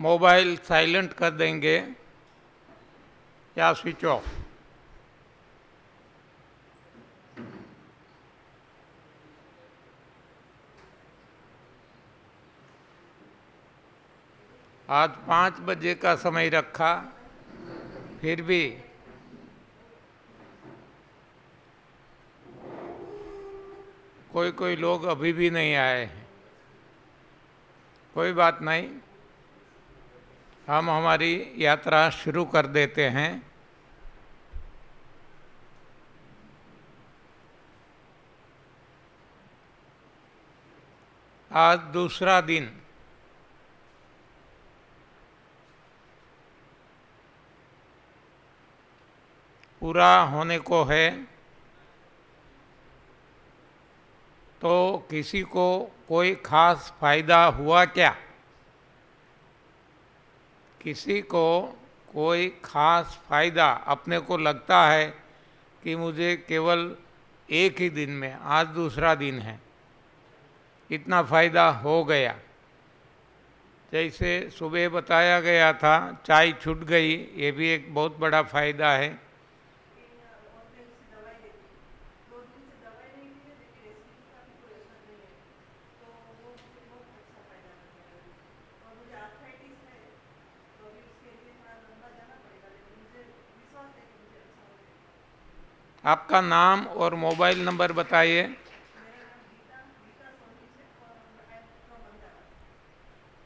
Mobile silent कर देंगे या स्विच ऑफ। आज 5 बजे का समय रखा, फिर भी कोई कोई लोग अभी भी नहीं आए हैं। कोई बात नहीं, हम हमारी यात्रा शुरू कर देते हैं। आज दूसरा दिन पूरा होने को है, तो किसी को कोई खास फायदा हुआ क्या? किसी को कोई खास फायदा अपने को लगता है कि मुझे केवल एक ही दिन में, आज दूसरा दिन है, इतना फायदा हो गया। जैसे सुबह बताया गया था, चाय छूट गई, ये भी एक बहुत बड़ा फायदा है। आपका नाम और मोबाइल नंबर बताइए।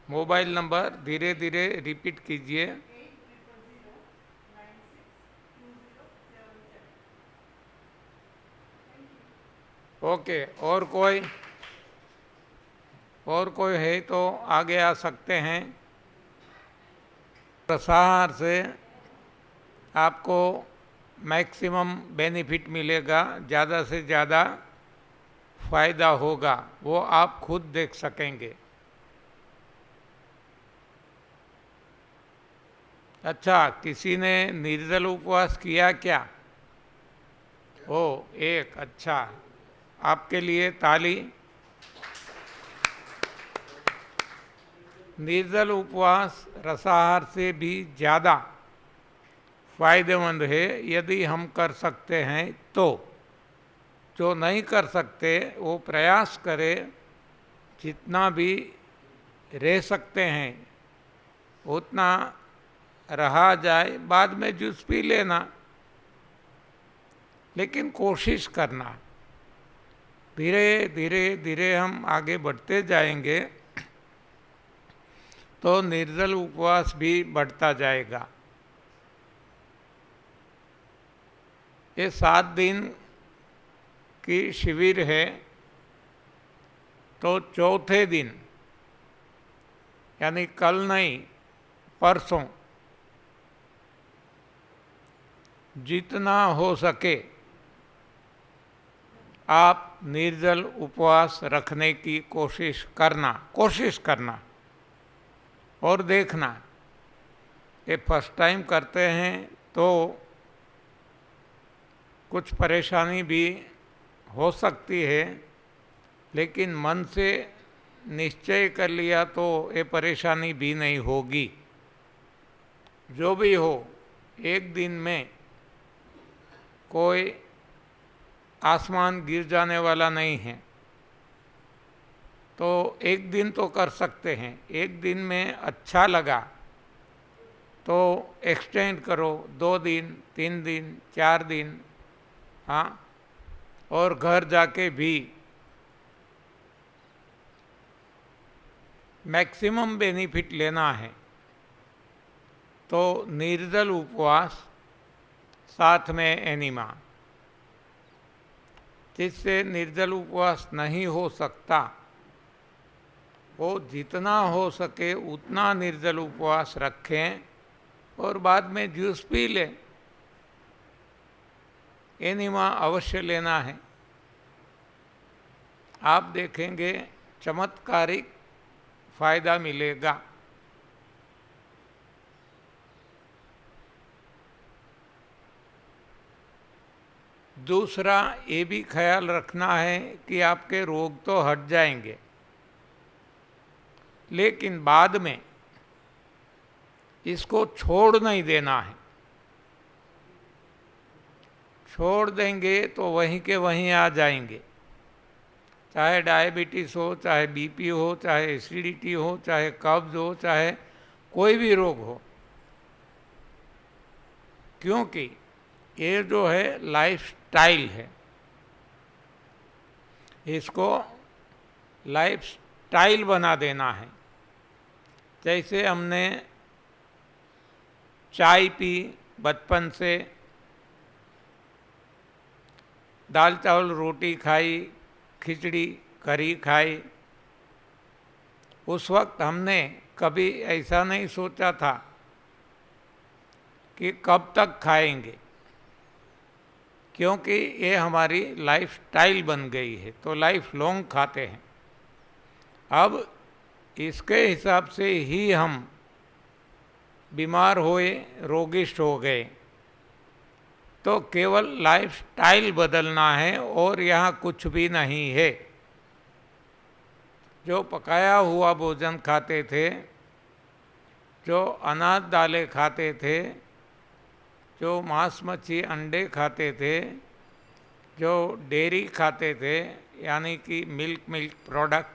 मोबाइल नंबर धीरे धीरे रिपीट कीजिए। ओके, और कोई है तो आगे आ सकते हैं। प्रसार से आपको मैक्सिमम बेनिफिट मिलेगा, ज़्यादा से ज़्यादा फायदा होगा, वो आप खुद देख सकेंगे। अच्छा, किसी ने निर्जल उपवास किया क्या? ओ, एक, अच्छा, आपके लिए ताली। निर्जल उपवास रसाहार से भी ज़्यादा फायदेमंद है यदि हम कर सकते हैं तो। जो नहीं कर सकते वो प्रयास करें, जितना भी रह सकते हैं उतना रहा जाए, बाद में जूस पी लेना, लेकिन कोशिश करना। धीरे धीरे धीरे हम आगे बढ़ते जाएंगे तो निर्जल उपवास भी बढ़ता जाएगा। ये 7 दिन की शिविर है, तो चौथे दिन यानी कल नहीं, परसों जितना हो सके आप निर्जल उपवास रखने की कोशिश करना और देखना। ये फर्स्ट टाइम करते हैं तो कुछ परेशानी भी हो सकती है, लेकिन मन से निश्चय कर लिया तो ये परेशानी भी नहीं होगी। जो भी हो, एक दिन में कोई आसमान गिर जाने वाला नहीं है, तो एक दिन तो कर सकते हैं। एक दिन में अच्छा लगा तो एक्सटेंड करो, 2 दिन, 3 दिन, 4 दिन, हाँ, और घर जाके भी मैक्सिमम बेनिफिट लेना है तो निर्जल उपवास साथ में एनिमा। जिससे निर्जल उपवास नहीं हो सकता वो जितना हो सके उतना निर्जल उपवास रखें और बाद में जूस पी लें। एनिमा अवश्य लेना है। आप देखेंगे चमत्कारिक फायदा मिलेगा। दूसरा ये भी ख्याल रखना है कि आपके रोग तो हट जाएंगे, लेकिन बाद में इसको छोड़ नहीं देना है। छोड़ देंगे तो वहीं के वहीं आ जाएंगे, चाहे डायबिटीज़ हो, चाहे बीपी हो, चाहे एसिडिटी हो, चाहे कब्ज हो, चाहे कोई भी रोग हो, क्योंकि ये जो है लाइफ स्टाइल है, इसको लाइफ स्टाइल बना देना है। जैसे हमने चाय पी बचपन से, दाल चावल रोटी खाई, खिचड़ी करी खाई, उस वक्त हमने कभी ऐसा नहीं सोचा था कि कब तक खाएंगे, क्योंकि ये हमारी लाइफ स्टाइल बन गई है, तो लाइफ लॉन्ग खाते हैं। अब इसके हिसाब से ही हम बीमार हुए, रोगिष्ट हो गए, तो केवल लाइफ स्टाइल बदलना है और यहाँ कुछ भी नहीं है। जो पकाया हुआ भोजन खाते थे, जो अनाज दालें खाते थे, जो मांस मच्छी अंडे खाते थे, जो डेयरी खाते थे यानी कि मिल्क प्रोडक्ट,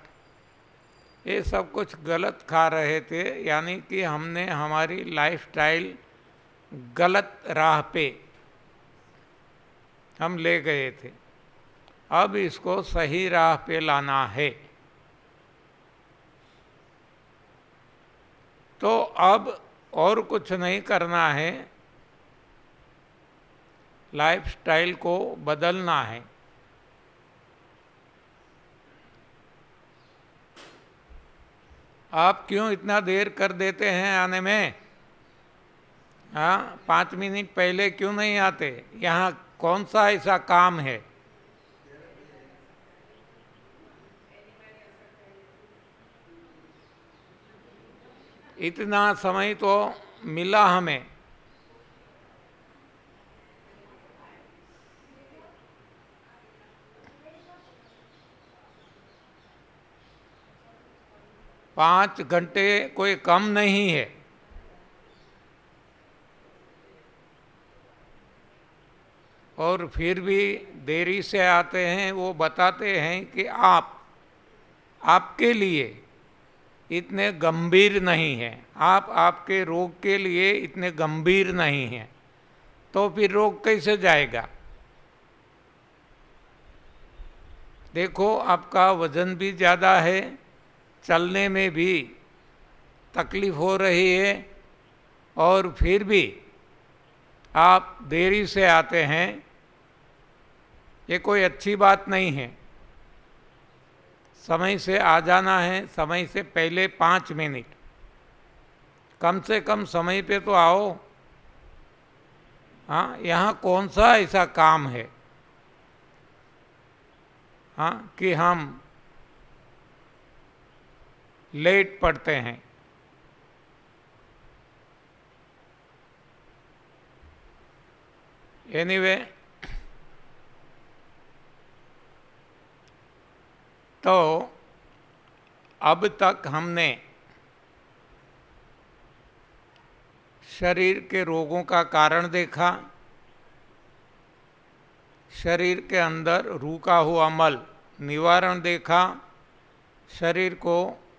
ये सब कुछ गलत खा रहे थे, यानी कि हमने हमारी लाइफस्टाइल गलत राह पे हम ले गए थे। अब इसको सही राह पे लाना है। तो अब और कुछ नहीं करना है, लाइफस्टाइल को बदलना है। आप क्यों इतना देर कर देते हैं आने में? हाँ, 5 मिनट पहले क्यों नहीं आते? यहाँ कौन सा ऐसा काम है? इतना समय तो मिला हमें। पाँच घंटे कोई कम नहीं है। और फिर भी देरी से आते हैं। वो बताते हैं कि आपके लिए इतने गंभीर नहीं हैं, आप आपके रोग के लिए इतने गंभीर नहीं हैं, तो फिर रोग कैसे जाएगा? देखो, आपका वजन भी ज़्यादा है, चलने में भी तकलीफ हो रही है, और फिर भी आप देरी से आते हैं। ये कोई अच्छी बात नहीं है। समय से आ जाना है, समय से पहले 5 मिनट, कम से कम समय पे तो आओ। हाँ, यहाँ कौन सा ऐसा काम है हाँ कि हम लेट पड़ते हैं। एनीवे, तो अब तक हमने शरीर के रोगों का कारण देखा, शरीर के अंदर रुका हुआ मल निवारण देखा, शरीर को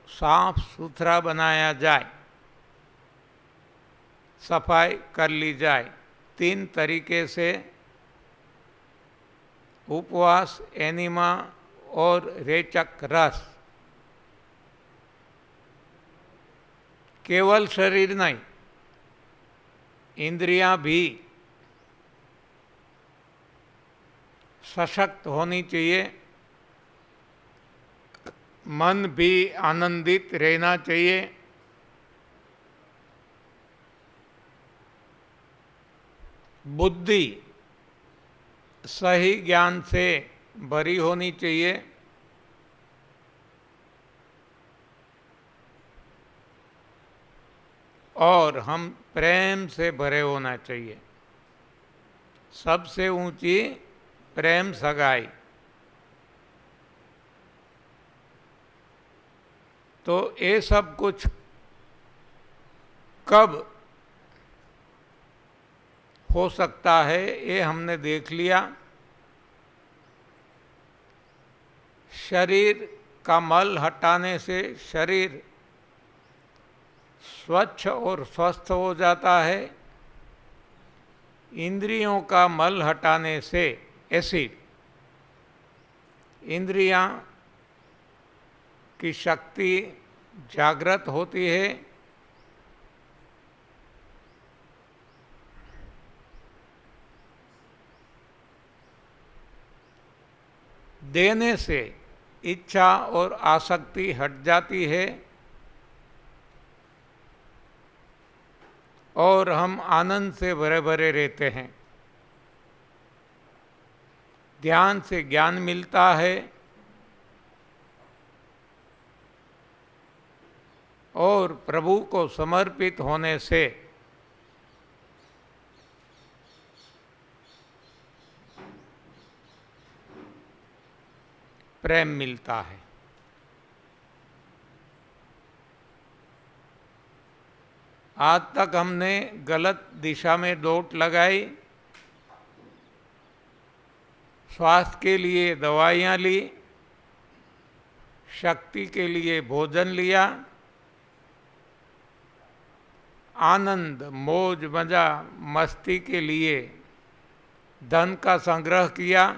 साफ सुथरा बनाया जाए, सफाई कर ली जाए 3 तरीके से, उपवास, एनिमा और रेचक रस। केवल शरीर नहीं, इंद्रियां भी सशक्त होनी चाहिए, मन भी आनंदित रहना चाहिए, बुद्धि सही ज्ञान से भरी होनी चाहिए, और हम प्रेम से भरे होना चाहिए। सबसे ऊंची प्रेम सगाई। तो ये सब कुछ कब हो सकता है, ये हमने देख लिया। शरीर का मल हटाने से शरीर स्वच्छ और स्वस्थ हो जाता है। इंद्रियों का मल हटाने से एसिड इंद्रियां की शक्ति जागृत होती है। देने से इच्छा और आसक्ति हट जाती है और हम आनंद से भरे भरे रहते हैं। ध्यान से ज्ञान मिलता है और प्रभु को समर्पित होने से प्रेम मिलता है। आज तक हमने गलत दिशा में दौड़ लगाई, स्वास्थ्य के लिए दवाइयाँ ली, शक्ति के लिए भोजन लिया, आनंद मौज मजा मस्ती के लिए धन का संग्रह किया,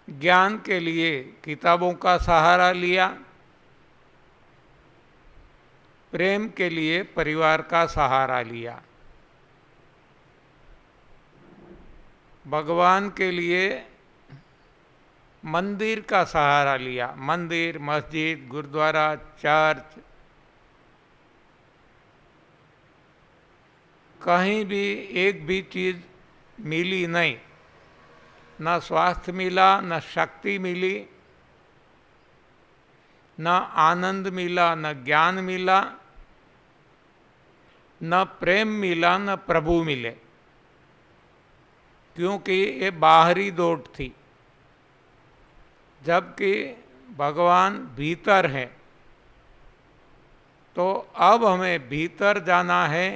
ज्ञान के लिए किताबों का सहारा लिया, प्रेम के लिए परिवार का सहारा लिया, भगवान के लिए मंदिर का सहारा लिया, मंदिर, मस्जिद, गुरुद्वारा, चर्च, कहीं भी एक भी चीज़ मिली नहीं, न स्वास्थ्य मिला, न शक्ति मिली, न आनंद मिला, न ज्ञान मिला, न प्रेम मिला, न प्रभु मिले, क्योंकि ये बाहरी दौड़ थी। जबकि भगवान भीतर है, तो अब हमें भीतर जाना है।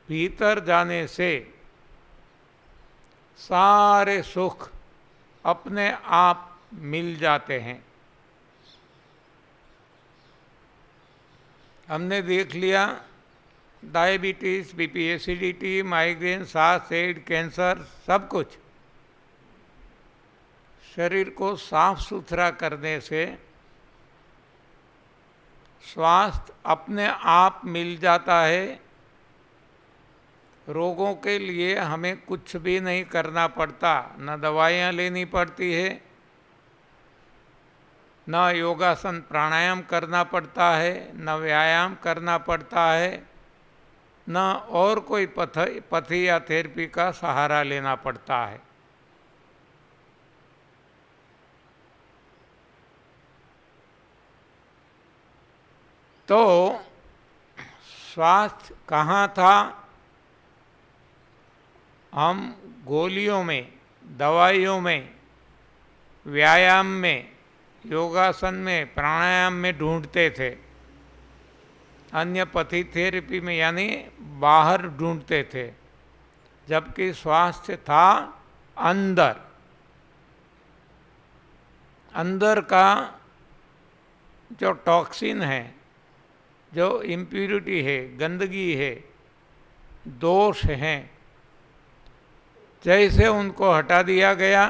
भीतर जाने से सारे सुख अपने आप मिल जाते हैं। हमने देख लिया डायबिटीज़, बीपी, एसिडिटी, माइग्रेन, सांस, एड, कैंसर, सब कुछ शरीर को साफ सुथरा करने से स्वास्थ्य अपने आप मिल जाता है। रोगों के लिए हमें कुछ भी नहीं करना पड़ता, न दवाइयाँ लेनी पड़ती है, न योगासन प्राणायाम करना पड़ता है, न व्यायाम करना पड़ता है, न और कोई पथी या थेरेपी का सहारा लेना पड़ता है। तो स्वास्थ्य कहाँ था? हम गोलियों में, दवाइयों में, व्यायाम में, योगासन में, प्राणायाम में ढूंढते थे, अन्य पथी थेरेपी में यानी बाहर ढूंढते थे, जबकि स्वास्थ्य था अंदर। अंदर का जो टॉक्सिन है, जो इम्प्यूरिटी है, गंदगी है, दोष हैं, जैसे उनको हटा दिया गया,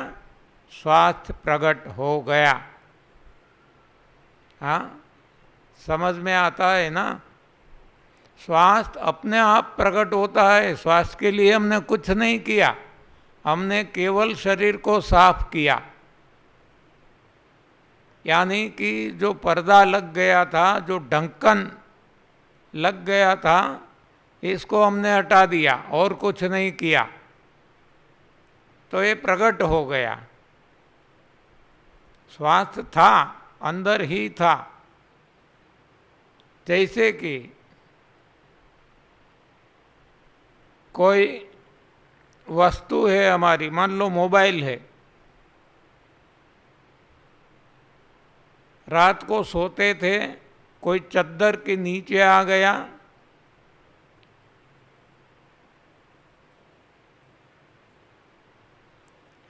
स्वास्थ्य प्रकट हो गया। हाँ, समझ में आता है ना? स्वास्थ्य अपने आप प्रकट होता है। स्वास्थ्य के लिए हमने कुछ नहीं किया, हमने केवल शरीर को साफ किया। यानी कि जो पर्दा लग गया था, जो ढक्कन लग गया था, इसको हमने हटा दिया और कुछ नहीं किया, तो ये प्रकट हो गया। स्वास्थ्य था, अंदर ही था। जैसे कि कोई वस्तु है हमारी, मान लो मोबाइल है, रात को सोते थे कोई चद्दर के नीचे आ गया,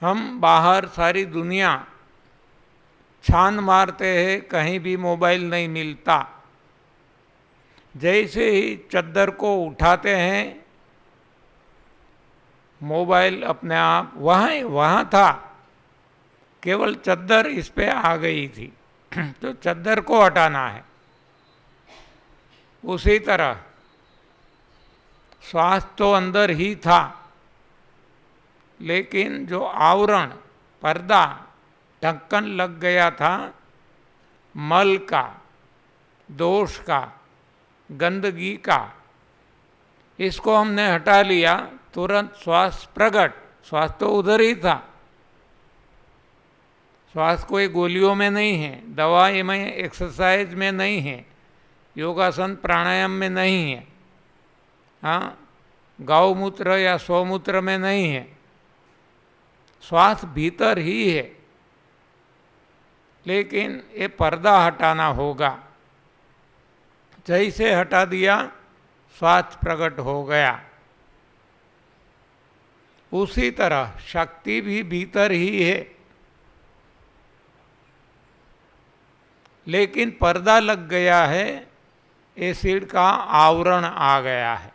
हम बाहर सारी दुनिया छान मारते हैं, कहीं भी मोबाइल नहीं मिलता। जैसे ही चद्दर को उठाते हैं, मोबाइल अपने आप वहाँ था, केवल चद्दर इस पे आ गई थी। तो चद्दर को हटाना है। उसी तरह श्वास तो अंदर ही था, लेकिन जो आवरण, पर्दा, ढक्कन लग गया था मल का, दोष का, गंदगी का, इसको हमने हटा लिया, तुरंत श्वास प्रकट। श्वास तो उधर ही था। श्वास कोई गोलियों में नहीं है, दवाई में, एक्सरसाइज में नहीं है, योगासन प्राणायाम में नहीं है, हाँ, गौमूत्र या स्वमूत्र में नहीं है। श्वास भीतर ही है, लेकिन ये पर्दा हटाना होगा। जैसे हटा दिया, श्वास प्रकट हो गया। उसी तरह शक्ति भी भीतर ही है, लेकिन पर्दा लग गया है, एसिड का आवरण आ गया है।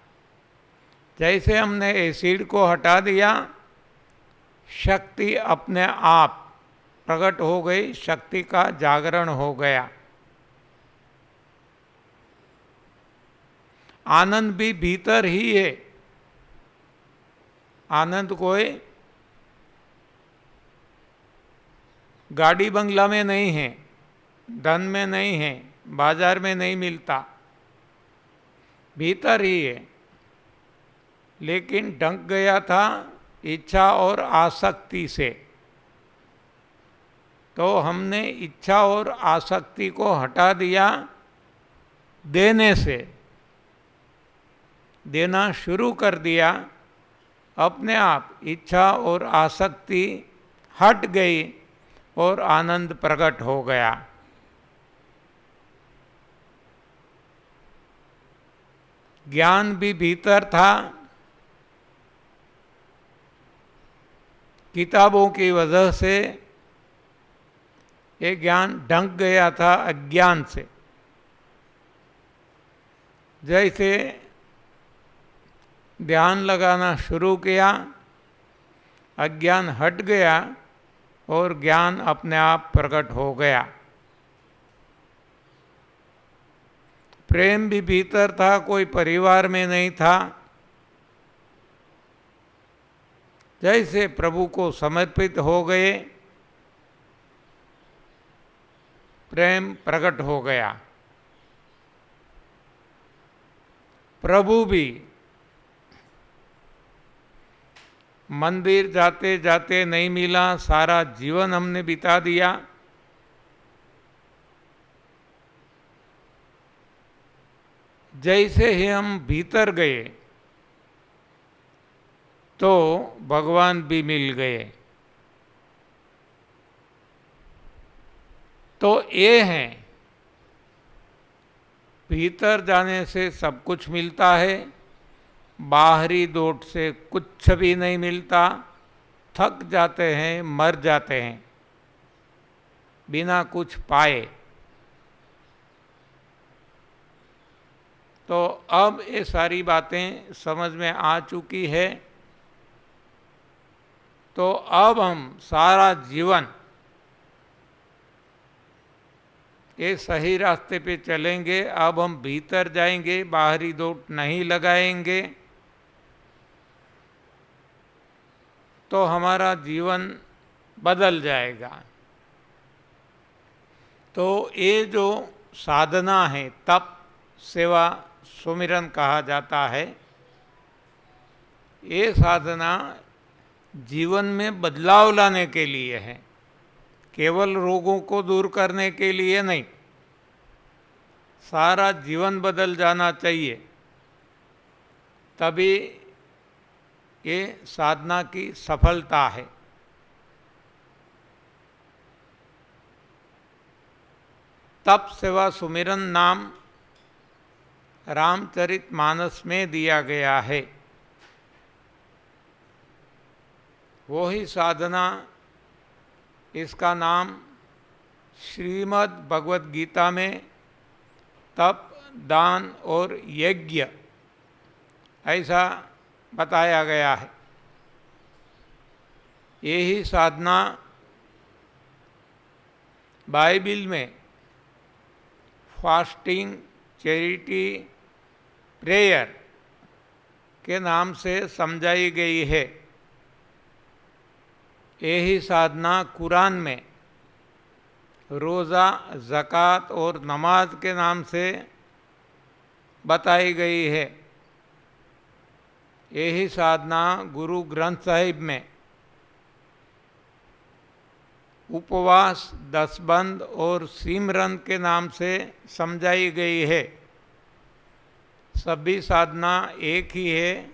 जैसे हमने एसिड को हटा दिया, शक्ति अपने आप प्रकट हो गई, शक्ति का जागरण हो गया। आनंद भी भीतर ही है। आनंद कोई गाड़ी बंगला में नहीं है, धन में नहीं है, बाजार में नहीं मिलता, भीतर ही है। लेकिन ढंक गया था इच्छा और आसक्ति से। तो हमने इच्छा और आसक्ति को हटा दिया, देने से देना शुरू कर दिया। अपने आप इच्छा और आसक्ति हट गई और आनंद प्रकट हो गया। ज्ञान भी भीतर था, किताबों की वजह से ये ज्ञान ढंक गया था अज्ञान से। जैसे ध्यान लगाना शुरू किया, अज्ञान हट गया और ज्ञान अपने आप प्रकट हो गया। प्रेम भी भीतर था, कोई परिवार में नहीं था। जैसे प्रभु को समर्पित हो गए, प्रेम प्रकट हो गया। प्रभु भी मंदिर जाते जाते नहीं मिला, सारा जीवन हमने बिता दिया। जैसे ही हम भीतर गए तो भगवान भी मिल गए। तो ये है, भीतर जाने से सब कुछ मिलता है, बाहरी दौड़ से कुछ भी नहीं मिलता। थक जाते हैं, मर जाते हैं बिना कुछ पाए। तो अब ये सारी बातें समझ में आ चुकी है। तो अब हम सारा जीवन ये सही रास्ते पे चलेंगे। अब हम भीतर जाएंगे, बाहरी दौड़ नहीं लगाएंगे, तो हमारा जीवन बदल जाएगा। तो ये जो साधना है, तप, सेवा, सुमिरन कहा जाता है, ये साधना जीवन में बदलाव लाने के लिए है, केवल रोगों को दूर करने के लिए नहीं। सारा जीवन बदल जाना चाहिए, तभी ये साधना की सफलता है। तप सेवा सुमिरन नाम रामचरितमानस में दिया गया है। वो ही साधना, इसका नाम श्रीमद् भगवद गीता में तप, दान और यज्ञ ऐसा बताया गया है। यही साधना बाइबिल में फास्टिंग, चैरिटी, प्रेयर के नाम से समझाई गई है। यही साधना कुरान में रोज़ा, ज़कात और नमाज के नाम से बताई गई है। यही साधना गुरु ग्रंथ साहिब में उपवास, दसबंद और सिमरन के नाम से समझाई गई है। सभी साधना एक ही है,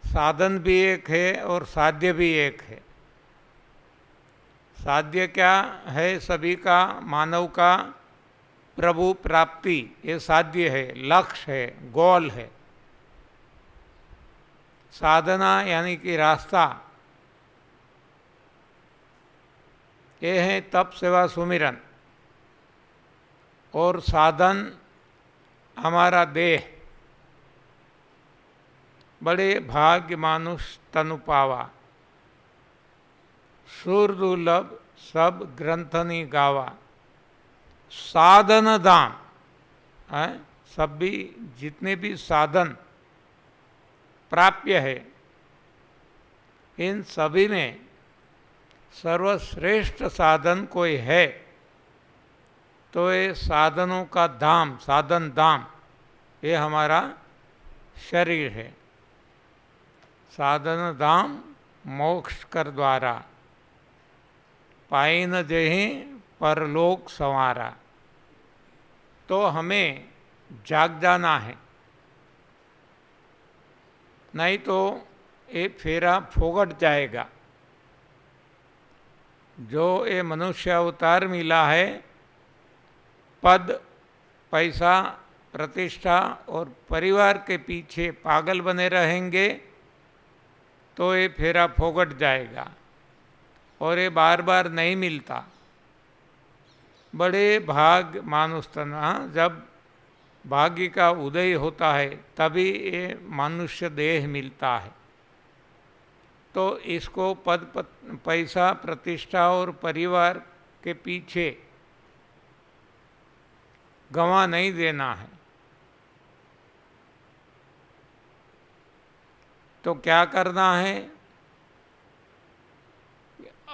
साधन भी एक है और साध्य भी एक है। साध्य क्या है? सभी का, मानव का प्रभु प्राप्ति, ये साध्य है, लक्ष्य है, गोल है। साधना यानी कि रास्ता, ये है तप, सेवा, सुमिरन। और साधन हमारा देह। बड़े भाग्य मानुष तनु पावा, सुर दुर्लभ सब ग्रंथनी गावा। साधन दाम है, सब भी जितने भी साधन प्राप्य है, इन सभी में सर्वश्रेष्ठ साधन कोई है तो ये साधनों का धाम, साधन धाम, ये हमारा शरीर है। साधन धाम मोक्ष कर द्वारा, पाई न जेहि परलोक संवारा। तो हमें जाग जाना है, नहीं तो ये फेरा फोगट जाएगा। जो ये मनुष्य अवतार मिला है, पद, पैसा, प्रतिष्ठा और परिवार के पीछे पागल बने रहेंगे तो ये फेरा फोगट जाएगा और ये बार बार नहीं मिलता। बड़े भाग मानुष तना, जब भाग्य का उदय होता है तभी ये मनुष्य देह मिलता है। तो इसको पद, पैसा, प्रतिष्ठा और परिवार के पीछे गंवा नहीं देना है। तो क्या करना है?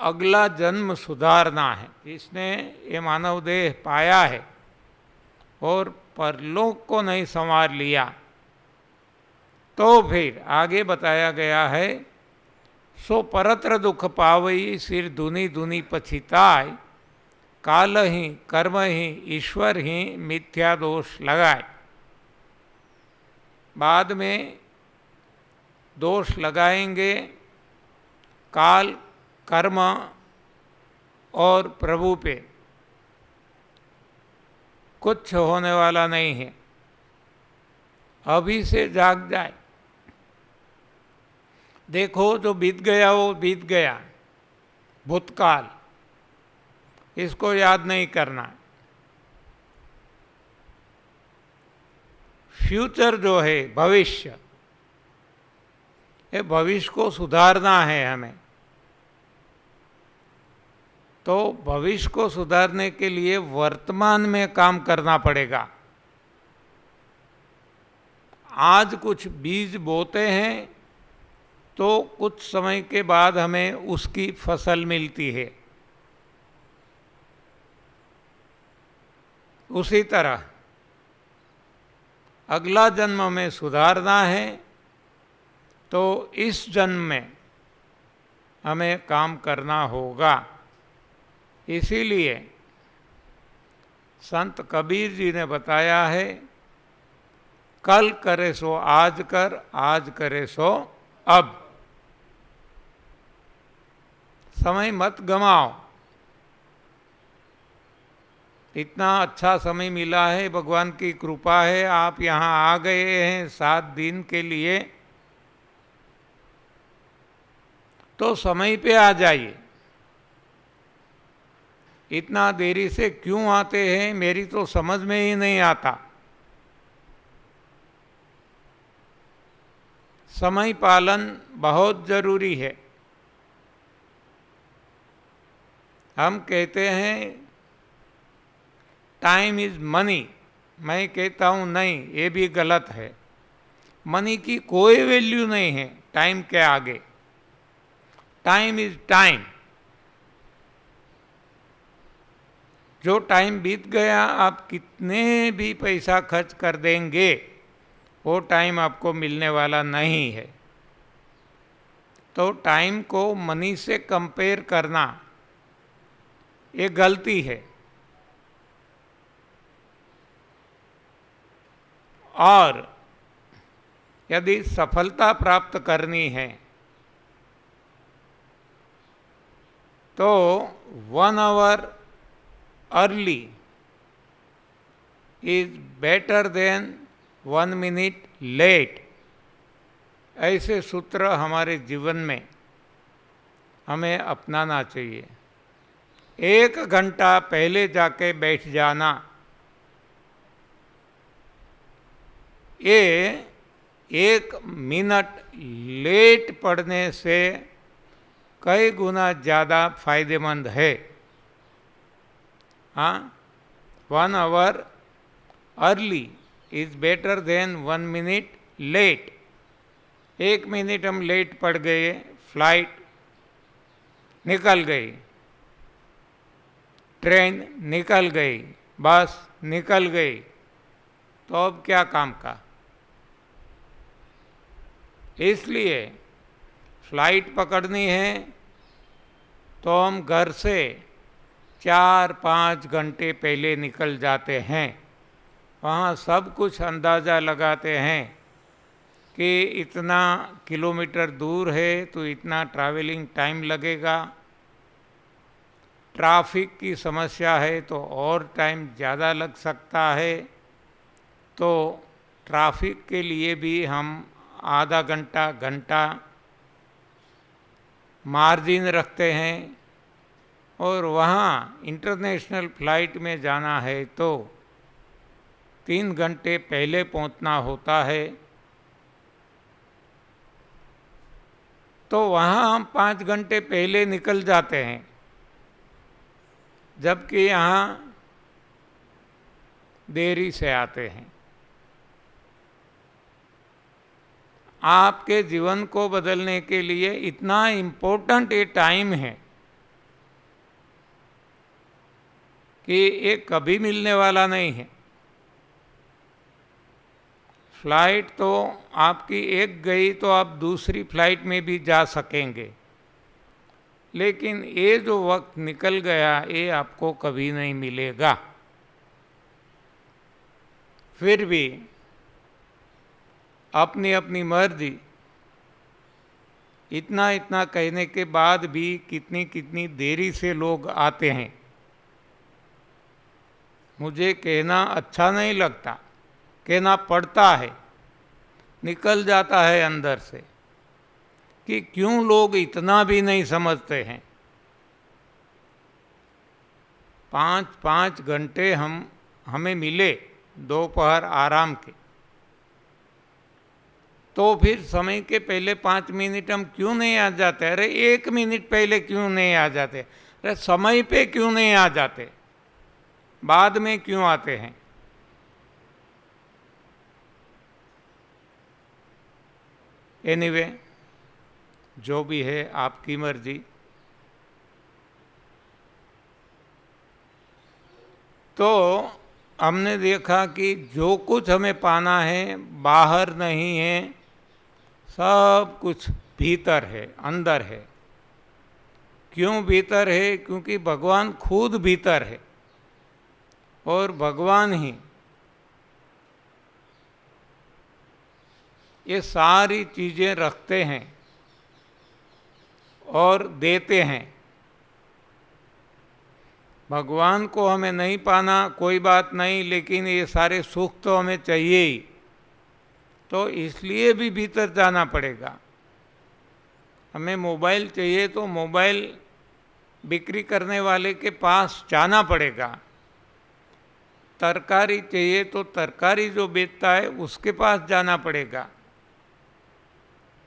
अगला जन्म सुधारना है। इसने ये मानव देह पाया है और परलोक को नहीं संवार लिया तो फिर आगे बताया गया है, सो परत्र दुख पावई सिर दुनी दुनी पछिताय। काल ही, कर्म ही, ईश्वर ही मिथ्या दोष लगाए। बाद में दोष लगाएंगे काल, कर्म और प्रभु पे। कुछ होने वाला नहीं है, अभी से जाग जाए। देखो जो बीत गया वो बीत गया, भूतकाल, इसको याद नहीं करना। फ्यूचर जो है, भविष्य, ये भविष्य को सुधारना है हमें। तो भविष्य को सुधारने के लिए वर्तमान में काम करना पड़ेगा। आज कुछ बीज बोते हैं तो कुछ समय के बाद हमें उसकी फसल मिलती है। उसी तरह अगला जन्म में सुधारना है तो इस जन्म में हमें काम करना होगा। इसीलिए संत कबीर जी ने बताया है, कल करे सो आज कर, आज करे सो अब। समय मत गमाओ। इतना अच्छा समय मिला है, भगवान की कृपा है, आप यहाँ आ गए हैं 7 दिन के लिए, तो समय पे आ जाइए। इतना देरी से क्यों आते हैं मेरी तो समझ में ही नहीं आता। समय पालन बहुत जरूरी है। हम कहते हैं टाइम इज मनी, मैं कहता हूँ नहीं, ये भी गलत है। मनी की कोई वैल्यू नहीं है टाइम के आगे। Time is time. जो टाइम बीत गया, आप कितने भी पैसा खर्च कर देंगे, वो टाइम आपको मिलने वाला नहीं है। तो टाइम को मनी से कंपेयर करना ये गलती है। और यदि सफलता प्राप्त करनी है तो 1 hour early is better than 1 minute late. ऐसे सूत्र हमारे जीवन में हमें अपनाना चाहिए। 1 घंटा पहले जाके बैठ जाना, ये 1 मिनट लेट पढ़ने से कई गुना ज़्यादा फायदेमंद है। हाँ, 1 hour early is better than 1 minute late. 1 minute हम लेट पड़ गए, फ्लाइट निकल गई, ट्रेन निकल गई, बस निकल गई, तो अब क्या काम का। इसलिए फ्लाइट पकड़नी है तो हम घर से 4-5 घंटे पहले निकल जाते हैं। वहाँ सब कुछ अंदाज़ा लगाते हैं कि इतना किलोमीटर दूर है तो इतना ट्रैवलिंग टाइम लगेगा, ट्रैफिक की समस्या है तो और टाइम ज़्यादा लग सकता है, तो ट्रैफिक के लिए भी हम आधा घंटा मार्जिन रखते हैं। और वहाँ इंटरनेशनल फ्लाइट में जाना है तो 3 घंटे पहले पहुँचना होता है, तो वहाँ हम 5 घंटे पहले निकल जाते हैं, जबकि यहाँ देरी से आते हैं। आपके जीवन को बदलने के लिए इतना इम्पोर्टेंट ये टाइम है कि ये कभी मिलने वाला नहीं है। फ्लाइट तो आपकी एक गई तो आप दूसरी फ्लाइट में भी जा सकेंगे, लेकिन ये जो वक्त निकल गया ये आपको कभी नहीं मिलेगा। फिर भी अपनी अपनी मर्जी, इतना कहने के बाद भी कितनी देरी से लोग आते हैं। मुझे कहना अच्छा नहीं लगता, कहना पड़ता है, निकल जाता है अंदर से कि क्यों लोग इतना भी नहीं समझते हैं। 5-5 घंटे हमें मिले दोपहर आराम के, तो फिर समय के पहले 5 मिनट हम क्यों नहीं आ जाते? अरे 1 मिनट पहले क्यों नहीं आ जाते? अरे समय पे क्यों नहीं आ जाते? बाद में क्यों आते हैं? एनीवे, जो भी है आपकी मर्जी। तो हमने देखा कि जो कुछ हमें पाना है बाहर नहीं है, सब कुछ भीतर है, अंदर है। क्यों भीतर है? क्योंकि भगवान खुद भीतर है और भगवान ही ये सारी चीज़ें रखते हैं और देते हैं। भगवान को हमें नहीं पाना कोई बात नहीं, लेकिन ये सारे सुख तो हमें चाहिए ही, तो इसलिए भी भीतर जाना पड़ेगा। हमें मोबाइल चाहिए तो मोबाइल बिक्री करने वाले के पास जाना पड़ेगा। तरकारी चाहिए तो तरकारी जो बेचता है उसके पास जाना पड़ेगा।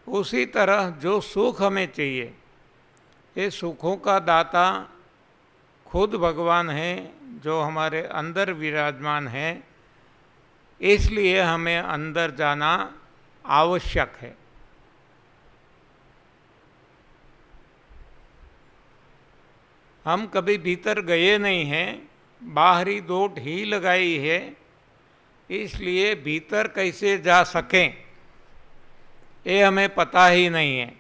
उसी तरह जो सुख हमें चाहिए, ये सुखों का दाता खुद भगवान है जो हमारे अंदर विराजमान है, इसलिए हमें अंदर जाना आवश्यक है। हम कभी भीतर गए नहीं हैं, बाहरी दौड़ ही लगाई है, इसलिए भीतर कैसे जा सकें ये हमें पता ही नहीं है।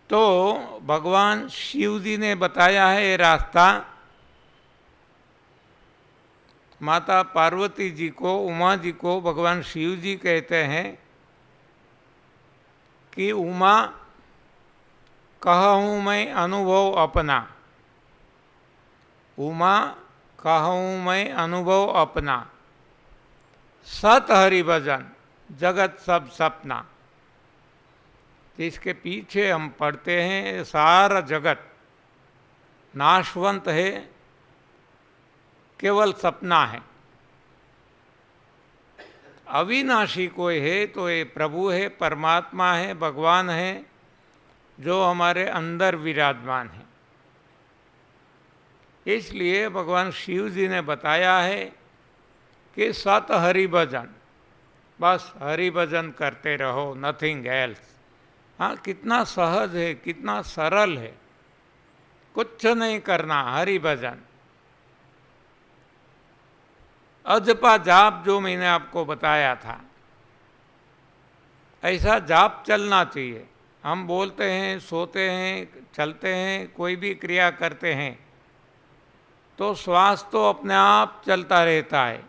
तो भगवान शिव जी ने बताया है ये रास्ता। माता पार्वती जी को, उमा जी को भगवान शिव जी कहते हैं कि उमा कहूँ मैं अनुभव अपना, उमा कहूँ मैं अनुभव अपना, सत हरि भजन जगत सब सपना। इसके पीछे हम पढ़ते हैं सारा जगत नाशवंत है, केवल सपना है। अविनाशी कोई है तो ये प्रभु है, परमात्मा है, भगवान है जो हमारे अंदर विराजमान है। इसलिए भगवान शिव जी ने बताया है कि सत हरि भजन, बस हरि भजन करते रहो, नथिंग एल्स। हाँ, कितना सहज है, कितना सरल है, कुछ नहीं करना, हरि भजन। अजपा जाप जो मैंने आपको बताया था, ऐसा जाप चलना चाहिए। हम बोलते हैं, सोते हैं, चलते हैं, कोई भी क्रिया करते हैं तो श्वास तो अपने आप चलता रहता है,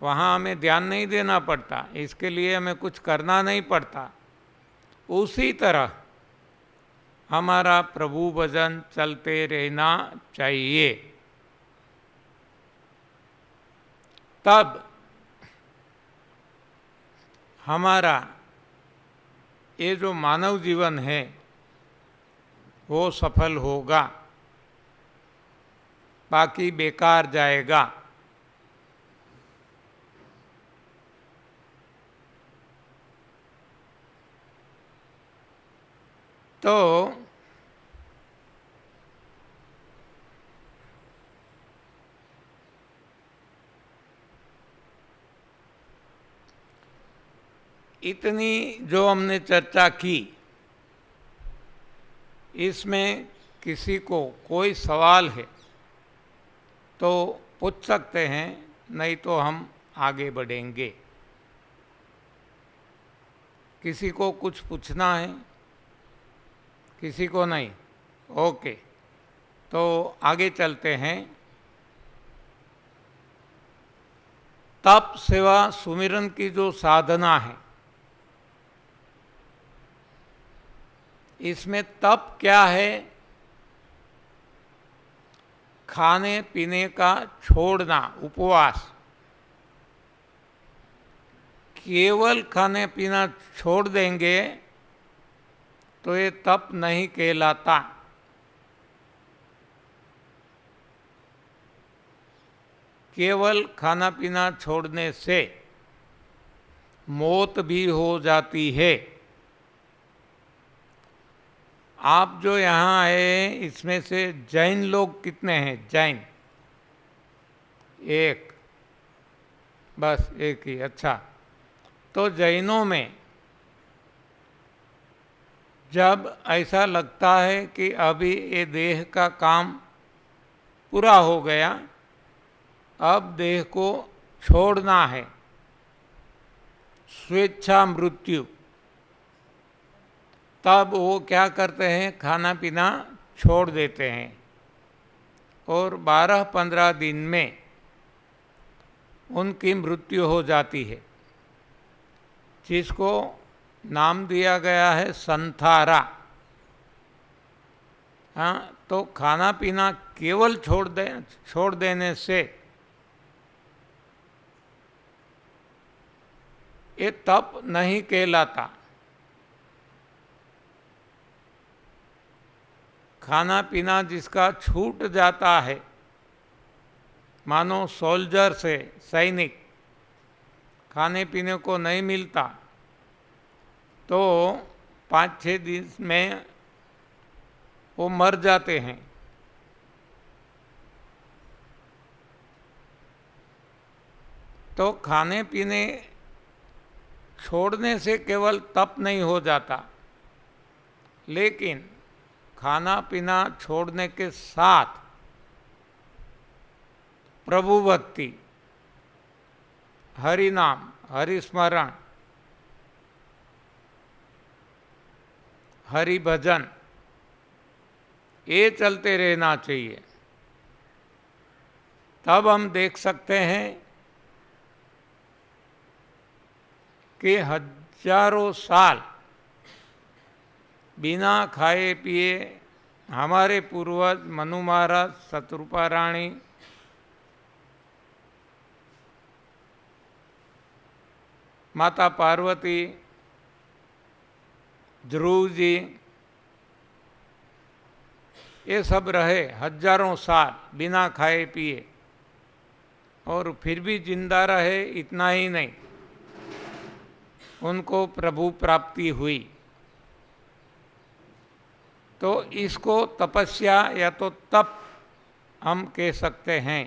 वहाँ हमें ध्यान नहीं देना पड़ता, इसके लिए हमें कुछ करना नहीं पड़ता। उसी तरह हमारा प्रभु भजन चलते रहना चाहिए। तब हमारा ये जो मानव जीवन है वो सफल होगा, बाकी बेकार जाएगा। तो इतनी जो हमने चर्चा की, इसमें किसी को कोई सवाल है तो पूछ सकते हैं, नहीं तो हम आगे बढ़ेंगे। किसी को कुछ पूछना है? किसी को नहीं? ओके, तो आगे चलते हैं। तप सेवा सुमिरन की जो साधना है, इसमें तप क्या है? खाने पीने का छोड़ना, उपवास। केवल खाने पीना छोड़ देंगे तो ये तप नहीं कहलाता। केवल खाना पीना छोड़ने से मौत भी हो जाती है। आप जो यहाँ आए इसमें से जैन लोग कितने हैं? जैन एक, बस एक ही। अच्छा, तो जैनों में जब ऐसा लगता है कि अभी ये देह का काम पूरा हो गया, अब देह को छोड़ना है, स्वेच्छा मृत्यु, तब वो क्या करते हैं? खाना पीना छोड़ देते हैं और 12-15 दिन में उनकी मृत्यु हो जाती है, जिसको नाम दिया गया है संथारा। हाँ, तो खाना पीना केवल छोड़ देने से ये तप नहीं कहलाता। खाना पीना जिसका छूट जाता है, मानो सोल्जर से सैनिक खाने पीने को नहीं मिलता तो 5-6 दिन में वो मर जाते हैं। तो खाने पीने छोड़ने से केवल तप नहीं हो जाता, लेकिन खाना पीना छोड़ने के साथ प्रभु भक्ति, हरि नाम, हरि स्मरण, हरि भजन, ये चलते रहना चाहिए। तब हम देख सकते हैं कि हजारों साल बिना खाए पिए हमारे पूर्वज मनु महाराज, शतरूपा रानी, माता पार्वती, ध्रुव जी, ये सब रहे हजारों साल बिना खाए पिए और फिर भी जिंदा रहे। इतना ही नहीं, उनको प्रभु प्राप्ति हुई। तो इसको तपस्या या तो तप हम कह सकते हैं।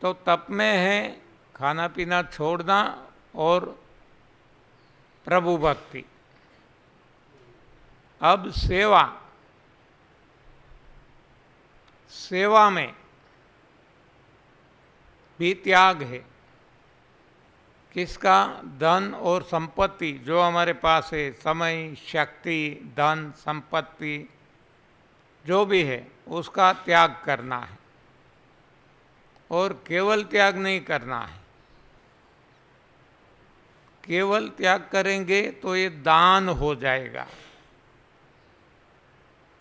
तो तप में है खाना पीना छोड़ना और प्रभु भक्ति। अब सेवा, सेवा में भी त्याग है। किसका? धन और संपत्ति जो हमारे पास है, समय, शक्ति, धन, संपत्ति जो भी है, उसका त्याग करना है। और केवल त्याग नहीं करना है। केवल त्याग करेंगे तो ये दान हो जाएगा।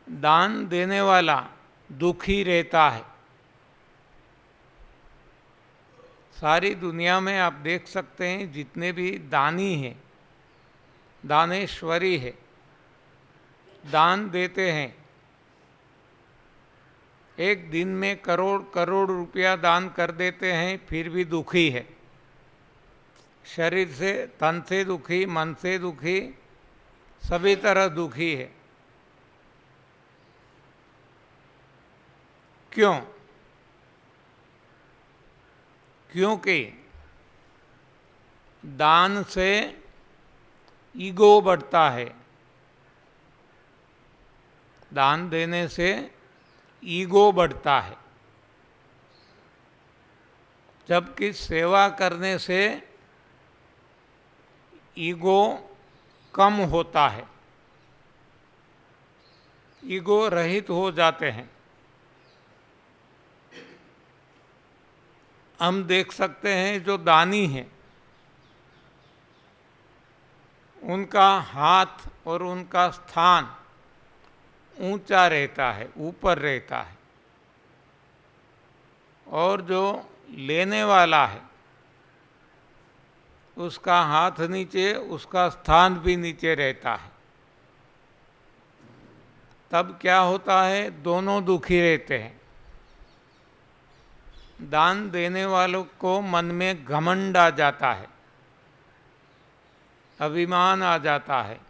दान देने वाला दुखी रहता है। सारी दुनिया में आप देख सकते हैं जितने भी दानी हैं, दानेश्वरी है, दान देते हैं, एक दिन में करोड़ करोड़ रुपया दान कर देते हैं, फिर भी दुखी है। शरीर से, तन से दुखी, मन से दुखी, सभी तरह दुखी है। क्यों? क्योंकि दान से ईगो बढ़ता है। दान देने से ईगो बढ़ता है, जबकि सेवा करने से ईगो कम होता है, ईगो रहित हो जाते हैं। हम देख सकते हैं जो दानी हैं उनका हाथ और उनका स्थान ऊंचा रहता है, ऊपर रहता है, और जो लेने वाला है उसका हाथ नीचे, उसका स्थान भी नीचे रहता है। तब क्या होता है? दोनों दुखी रहते हैं। दान देने वालों को मन में घमंड आ जाता है, अभिमान आ जाता है।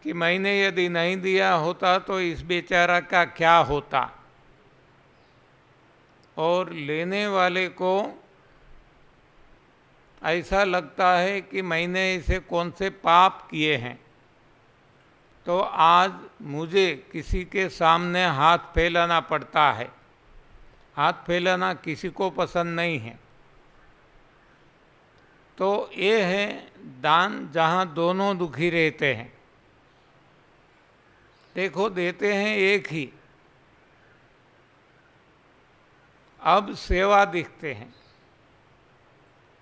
कि मैंने यदि नहीं दिया होता तो इस बेचारा का क्या होता। और लेने वाले को ऐसा लगता है कि मैंने इसे कौन से पाप किए हैं, तो आज मुझे किसी के सामने हाथ फैलाना पड़ता है। हाथ फैलाना किसी को पसंद नहीं है। तो ये है दान जहाँ दोनों दुखी रहते हैं। देखो, देते हैं एक ही, अब सेवा दिखते हैं।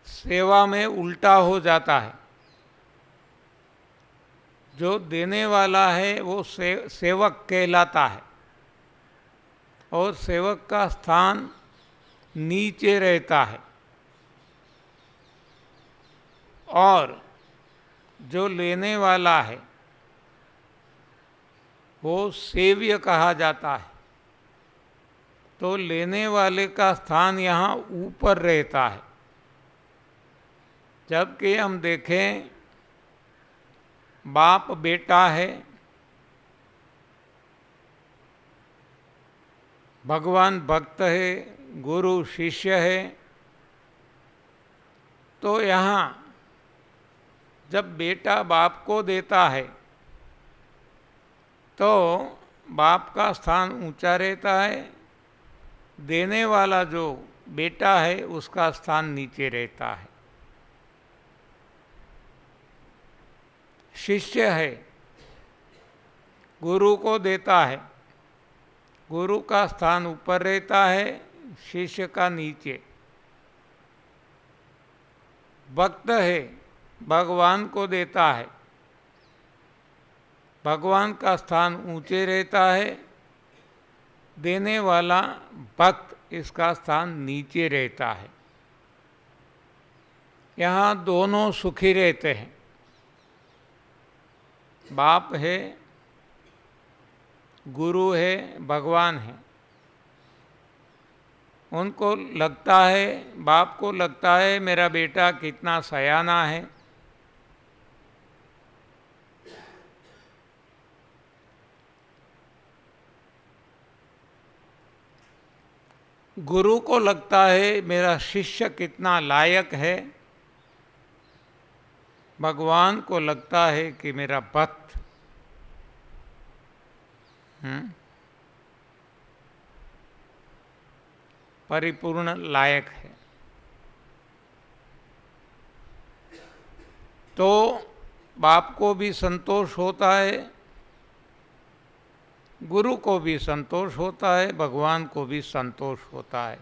सेवा में उल्टा हो जाता है। जो देने वाला है वो सेवक कहलाता है, और सेवक का स्थान नीचे रहता है, और जो लेने वाला है वो सेव्य कहा जाता है। तो लेने वाले का स्थान यहाँ ऊपर रहता है। जबकि हम देखें, बाप बेटा है, भगवान भक्त है, गुरु शिष्य है, तो यहाँ जब बेटा बाप को देता है तो बाप का स्थान ऊंचा रहता है, देने वाला जो बेटा है उसका स्थान नीचे रहता है। शिष्य है, गुरु को देता है, गुरु का स्थान ऊपर रहता है, शिष्य का नीचे। भक्त है, भगवान को देता है, भगवान का स्थान ऊंचे रहता है, देने वाला भक्त इसका स्थान नीचे रहता है। यहाँ दोनों सुखी रहते हैं। बाप है, गुरु है, भगवान है। उनको लगता है, बाप को लगता है मेरा बेटा कितना सयाना है, गुरु को लगता है मेरा शिष्य कितना लायक है, भगवान को लगता है कि मेरा भक्त परिपूर्ण लायक है। तो बाप को भी संतोष होता है, गुरु को भी संतोष होता है, भगवान को भी संतोष होता है।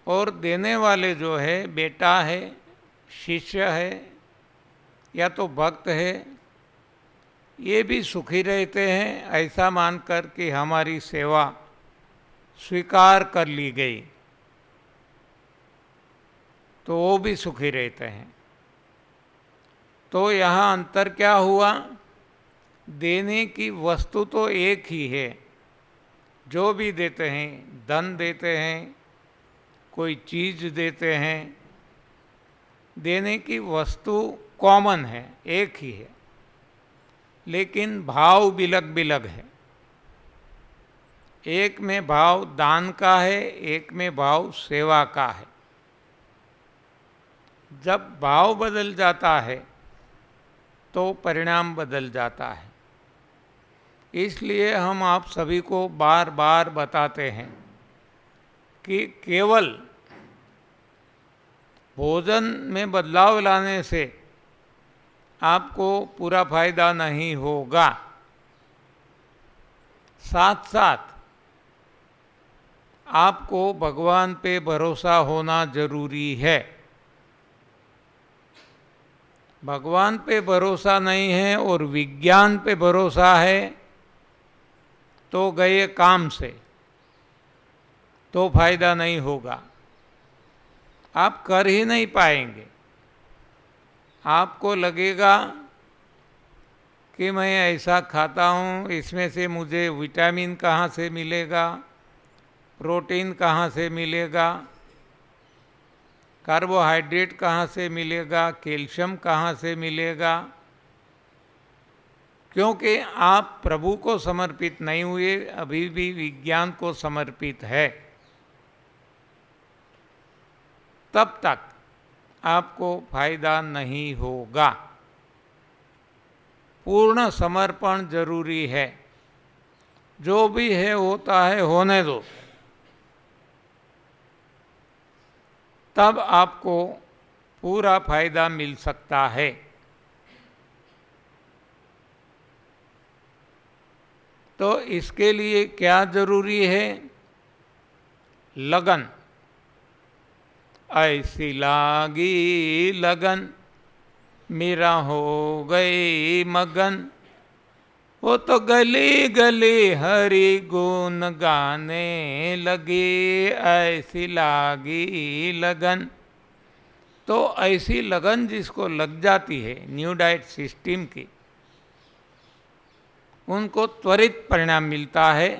और देने वाले जो है, बेटा है, शिष्य है या तो भक्त है, ये भी सुखी रहते हैं, ऐसा मानकर कि हमारी सेवा स्वीकार कर ली गई, तो वो भी सुखी रहते हैं। तो यहाँ अंतर क्या हुआ? देने की वस्तु तो एक ही है, जो भी देते हैं, धन देते हैं, कोई चीज़ देते हैं, देने की वस्तु कॉमन है, एक ही है, लेकिन भाव बिलग बिलग है। एक में भाव दान का है, एक में भाव सेवा का है। जब भाव बदल जाता है तो परिणाम बदल जाता है। इसलिए हम आप सभी को बार बार बताते हैं कि केवल भोजन में बदलाव लाने से आपको पूरा फायदा नहीं होगा, साथ साथ आपको भगवान पे भरोसा होना जरूरी है। भगवान पे भरोसा नहीं है और विज्ञान पे भरोसा है तो गए काम से, तो फायदा नहीं होगा, आप कर ही नहीं पाएंगे। आपको लगेगा कि मैं ऐसा खाता हूँ, इसमें से मुझे विटामिन कहाँ से मिलेगा, प्रोटीन कहाँ से मिलेगा, कार्बोहाइड्रेट कहाँ से मिलेगा, कैल्शियम कहाँ से मिलेगा, क्योंकि आप प्रभु को समर्पित नहीं हुए, अभी भी विज्ञान को समर्पित है। तब तक आपको फायदा नहीं होगा। पूर्ण समर्पण जरूरी है। जो भी है होता है, होने दो, तब आपको पूरा फायदा मिल सकता है। तो इसके लिए क्या जरूरी है? लगन। ऐसी लागी लगन मीरा हो गई मगन, वो तो गली गली हरि गुण गाने लगी, ऐसी लागी लगन। तो ऐसी लगन जिसको लग जाती है न्यू डाइट सिस्टम की, उनको त्वरित परिणाम मिलता है,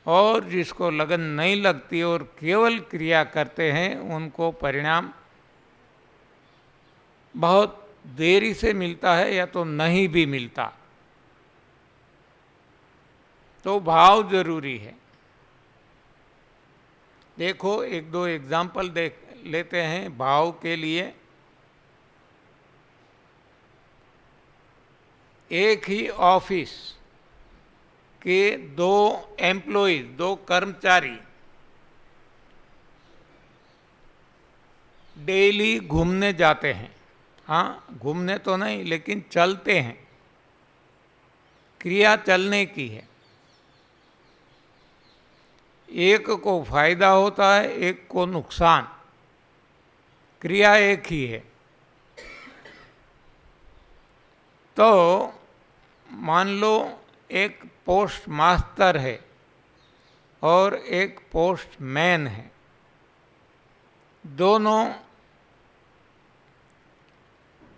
और जिसको लगन नहीं लगती और केवल क्रिया करते हैं उनको परिणाम बहुत देरी से मिलता है या तो नहीं भी मिलता। तो भाव जरूरी है। देखो एक दो एग्जाम्पल देख लेते हैं भाव के लिए। एक ही ऑफिस के दो एम्प्लॉइज, दो कर्मचारी डेली घूमने जाते हैं। हाँ, घूमने तो नहीं लेकिन चलते हैं, क्रिया चलने की है। एक को फायदा होता है, एक को नुकसान, क्रिया एक ही है। तो मान लो एक पोस्ट मास्टर है और एक पोस्टमैन है, दोनों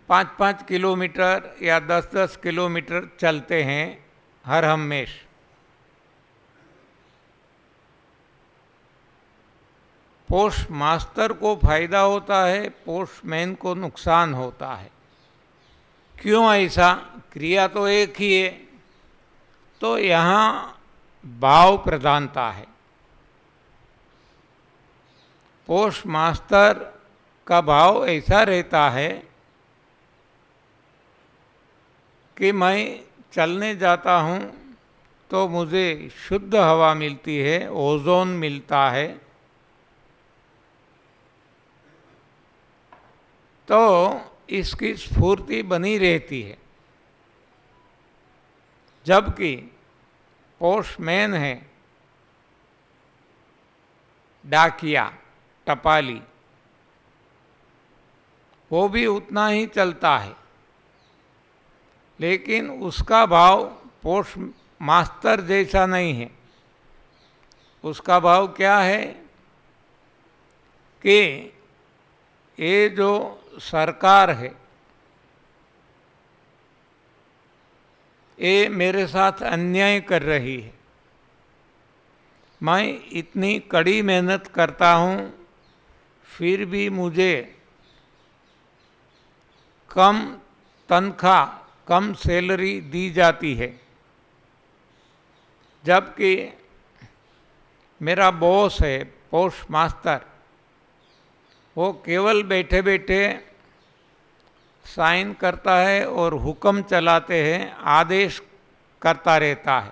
5-5 किलोमीटर या 10-10 किलोमीटर चलते हैं हर हमेश। पोस्ट मास्टर को फायदा होता है, पोस्टमैन को नुकसान होता है। क्यों ऐसा? क्रिया तो एक ही है। तो यहाँ भाव प्रधानता है। पोस्ट मास्टर का भाव ऐसा रहता है कि मैं चलने जाता हूँ तो मुझे शुद्ध हवा मिलती है, ओजोन मिलता है, तो इसकी स्फूर्ति बनी रहती है। जबकि पोस्टमैन है, डाकिया, टपाली, वो भी उतना ही चलता है, लेकिन उसका भाव पोस्ट मास्टर जैसा नहीं है। उसका भाव क्या है कि ये जो सरकार है, ये मेरे साथ अन्याय कर रही है। मैं इतनी कड़ी मेहनत करता हूँ, फिर भी मुझे कम तनख्वाह, कम सैलरी दी जाती है। जबकि मेरा बॉस है पोस्ट मास्टर, वो केवल बैठे बैठे साइन करता है और हुक्म चलाते हैं, आदेश करता रहता है,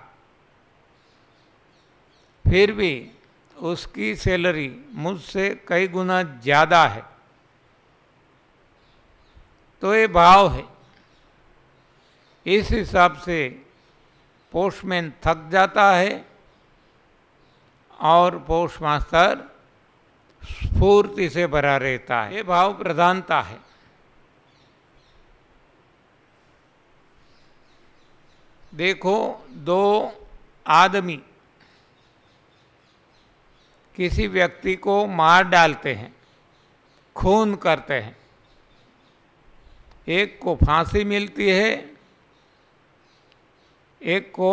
फिर भी उसकी सैलरी मुझसे कई गुना ज़्यादा है। तो ये भाव है। इस हिसाब से पोस्टमैन थक जाता है और पोस्ट मास्टर स्फूर्ति से भरा रहता है। ये भाव प्रधानता है। देखो, दो आदमी किसी व्यक्ति को मार डालते हैं, खून करते हैं, एक को फांसी मिलती है, एक को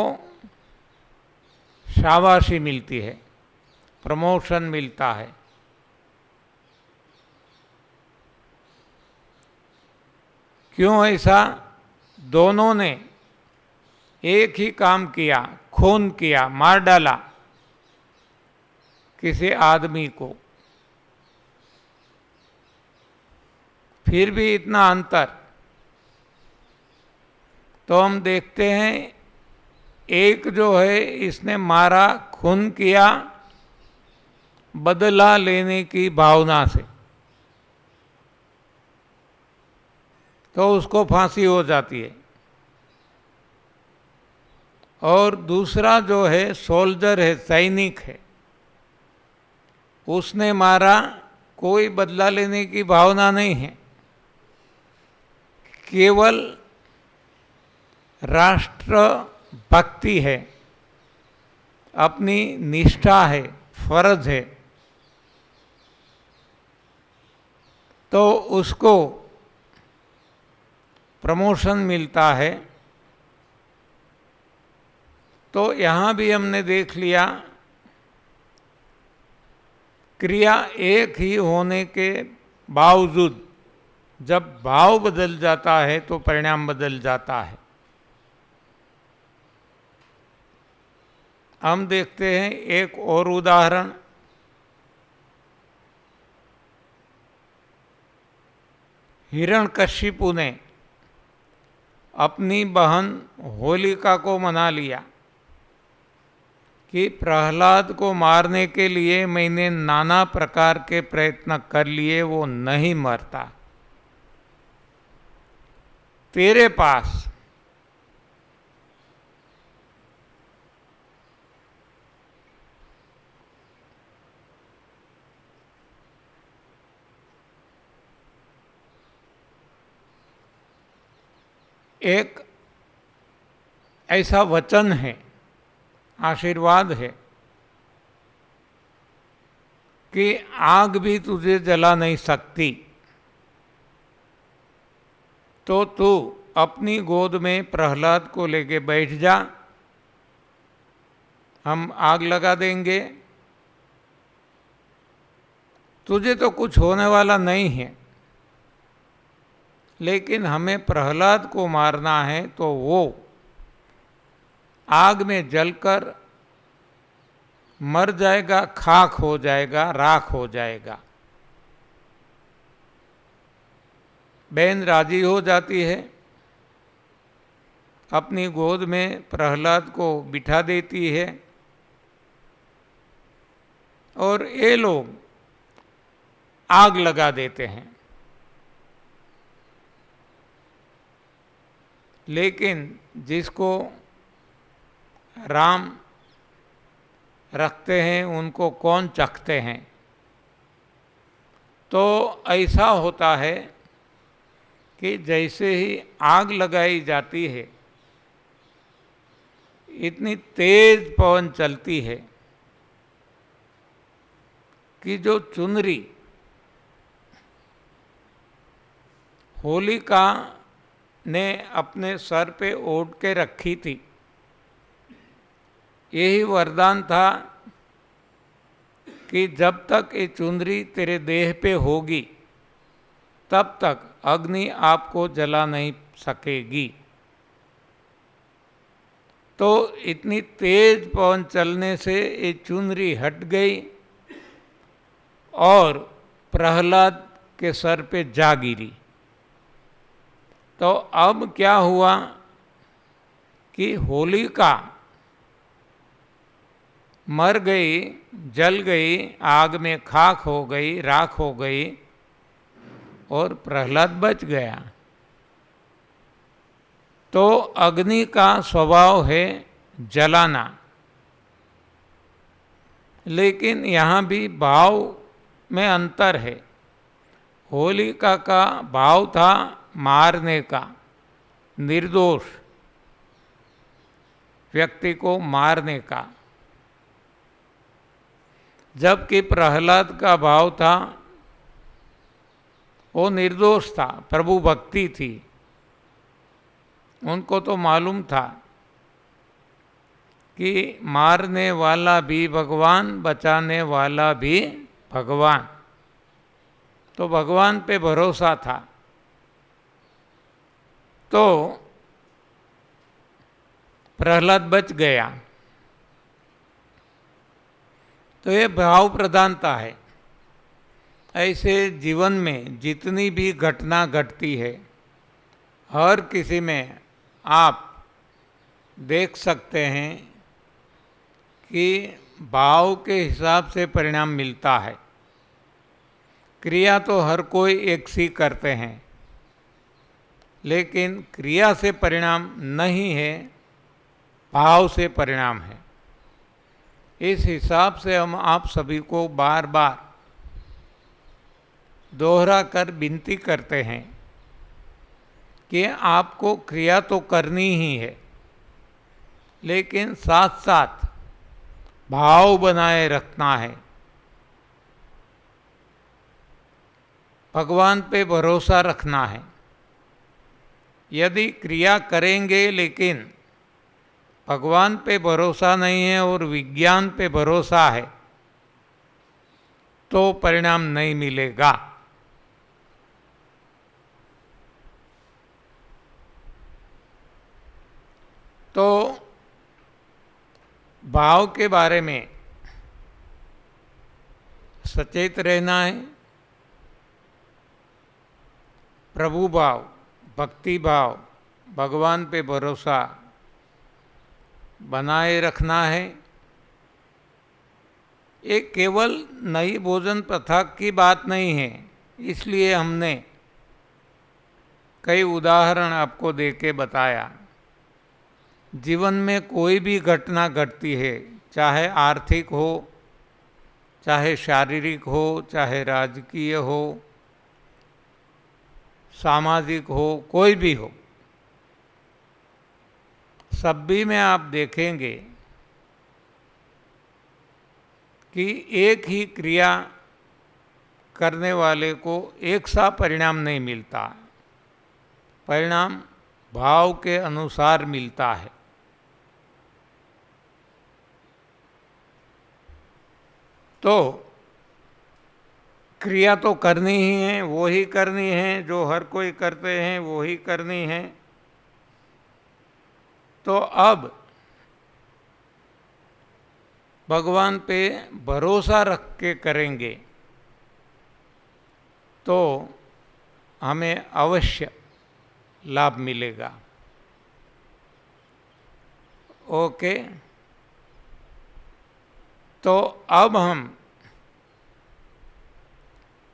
शाबाशी मिलती है, प्रमोशन मिलता है। क्यों ऐसा? दोनों ने एक ही काम किया, खून किया, मार डाला किसी आदमी को, फिर भी इतना अंतर। तो हम देखते हैं, एक जो है इसने मारा, खून किया बदला लेने की भावना से, तो उसको फांसी हो जाती है। और दूसरा जो है सोल्जर है, सैनिक है, उसने मारा, कोई बदला लेने की भावना नहीं है, केवल राष्ट्र भक्ति है, अपनी निष्ठा है, फर्ज है, तो उसको प्रमोशन मिलता है। तो यहाँ भी हमने देख लिया, क्रिया एक ही होने के बावजूद जब भाव बदल जाता है तो परिणाम बदल जाता है। हम देखते हैं एक और उदाहरण, हिरण्यकशिपु ने अपनी बहन होलिका को मना लिया कि प्रहलाद को मारने के लिए मैंने नाना प्रकार के प्रयत्न कर लिए, वो नहीं मरता, तेरे पास एक ऐसा वचन है, आशीर्वाद है कि आग भी तुझे जला नहीं सकती, तो तू अपनी गोद में प्रहलाद को लेके बैठ जा, हम आग लगा देंगे, तुझे तो कुछ होने वाला नहीं है, लेकिन हमें प्रहलाद को मारना है तो वो आग में जलकर मर जाएगा, खाक हो जाएगा, राख हो जाएगा। बहन राजी हो जाती है, अपनी गोद में प्रहलाद को बिठा देती है और ये लोग आग लगा देते हैं। लेकिन जिसको राम रखते हैं उनको कौन चखते हैं। तो ऐसा होता है कि जैसे ही आग लगाई जाती है, इतनी तेज पवन चलती है कि जो चुनरी होलिका ने अपने सर पे ओढ़ के रखी थी, यही वरदान था कि जब तक ये चुनरी तेरे देह पे होगी तब तक अग्नि आपको जला नहीं सकेगी। तो इतनी तेज पवन चलने से ये चुनरी हट गई और प्रहलाद के सर पे जा गिरी। तो अब क्या हुआ कि होलिका मर गई, जल गई, आग में खाक हो गई, राख हो गई और प्रहलाद बच गया। तो अग्नि का स्वभाव है जलाना, लेकिन यहाँ भी भाव में अंतर है। होलिका का भाव था मारने का, निर्दोष व्यक्ति को मारने का, जबकि प्रहलाद का भाव था, वो निर्दोष था, प्रभु भक्ति थी, उनको तो मालूम था कि मारने वाला भी भगवान, बचाने वाला भी भगवान। तो भगवान पे भरोसा था। तो प्रहलाद बच गया। तो ये भाव प्रधानता है। ऐसे जीवन में जितनी भी घटना घटती है, हर किसी में आप देख सकते हैं कि भाव के हिसाब से परिणाम मिलता है। क्रिया तो हर कोई एक सी करते हैं, लेकिन क्रिया से परिणाम नहीं है, भाव से परिणाम है। इस हिसाब से हम आप सभी को बार बार दोहरा कर विनती करते हैं कि आपको क्रिया तो करनी ही है, लेकिन साथ साथ भाव बनाए रखना है, भगवान पे भरोसा रखना है। यदि क्रिया करेंगे लेकिन भगवान पे भरोसा नहीं है और विज्ञान पे भरोसा है, तो परिणाम नहीं मिलेगा। तो भाव के बारे में सचेत रहना है। प्रभु भाव, भक्ति भाव, भगवान पे भरोसा बनाए रखना है। ये केवल नई भोजन प्रथा की बात नहीं है, इसलिए हमने कई उदाहरण आपको देके बताया। जीवन में कोई भी घटना घटती है, चाहे आर्थिक हो, चाहे शारीरिक हो, चाहे राजकीय हो, सामाजिक हो, कोई भी हो, सब भी में आप देखेंगे कि एक ही क्रिया करने वाले को एक सा परिणाम नहीं मिलता, परिणाम भाव के अनुसार मिलता है। तो क्रिया तो करनी ही है, वो ही करनी है जो हर कोई करते हैं, वो ही करनी है। तो अब भगवान पे भरोसा रख के करेंगे तो हमें अवश्य लाभ मिलेगा। ओके, तो अब हम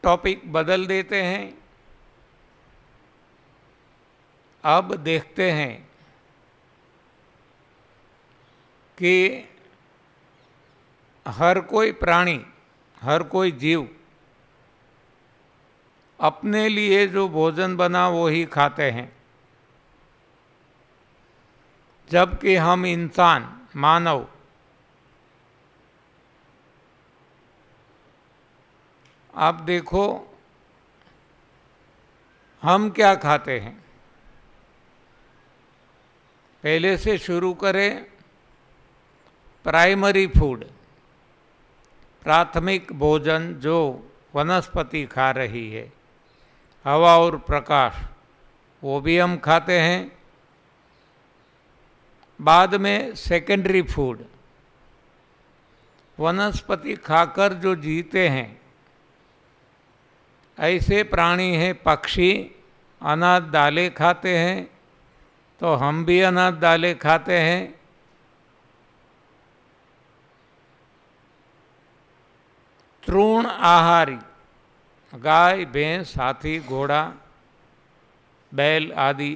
टॉपिक बदल देते हैं। अब देखते हैं कि हर कोई प्राणी, हर कोई जीव अपने लिए जो भोजन बना वो ही खाते हैं, जबकि हम इंसान, मानव, आप देखो हम क्या खाते हैं। पहले से शुरू करें, प्राइमरी फूड, प्राथमिक भोजन जो वनस्पति खा रही है, हवा और प्रकाश, वो भी हम खाते हैं। बाद में सेकेंडरी फूड, वनस्पति खाकर जो जीते हैं, ऐसे प्राणी हैं पक्षी, अनाज दालें खाते हैं, तो हम भी अनाज दालें खाते हैं। तृण आहारी, गाय, भैंस, हाथी, घोड़ा, बैल आदि,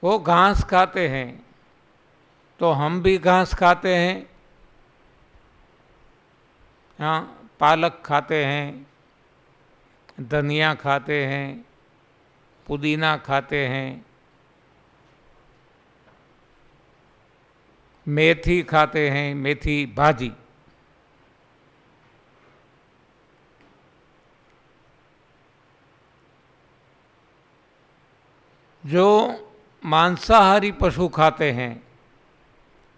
वो घास खाते हैं, तो हम भी घास खाते हैं। हाँ, पालक खाते हैं, धनिया खाते हैं, पुदीना खाते हैं, मेथी खाते हैं, मेथी भाजी। जो मांसाहारी पशु खाते हैं,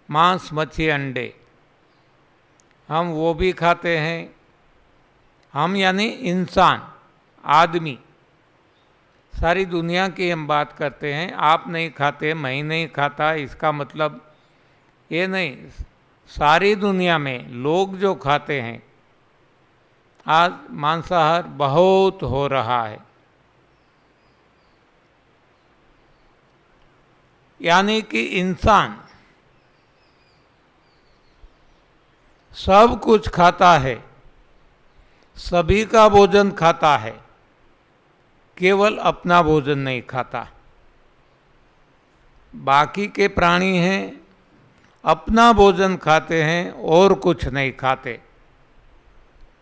मांस, मच्छी, अंडे, हम वो भी खाते हैं। हम यानी इंसान, आदमी, सारी दुनिया की हम बात करते हैं। आप नहीं खाते, मैं नहीं खाता, इसका मतलब ये नहीं, सारी दुनिया में लोग जो खाते हैं, आज मांसाहार बहुत हो रहा है। यानी कि इंसान सब कुछ खाता है, सभी का भोजन खाता है, केवल अपना भोजन नहीं खाता। बाकी के प्राणी हैं, अपना भोजन खाते हैं और कुछ नहीं खाते।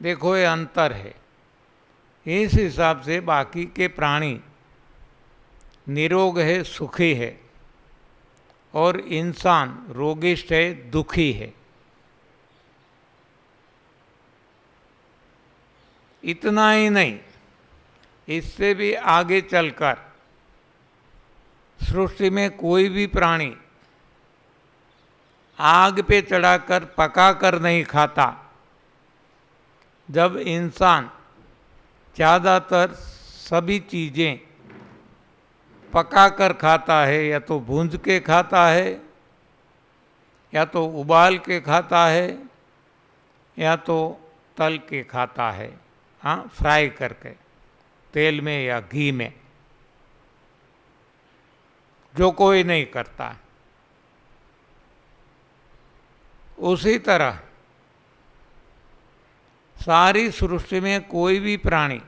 देखो ये अंतर है। इस हिसाब से बाकी के प्राणी निरोग है, सुखी है, और इंसान रोगिष्ठ है, दुखी है। इतना ही नहीं, इससे भी आगे चलकर सृष्टि में कोई भी प्राणी आग पे चढ़ाकर पकाकर नहीं खाता। जब इंसान ज़्यादातर सभी चीज़ें पकाकर खाता है, या तो भूंज के खाता है, या तो उबाल के खाता है, या तो तल के खाता है, हाँ, फ्राई करके तेल में या घी में, जो कोई नहीं करता। उसी तरह सारी सृष्टि में कोई भी प्राणी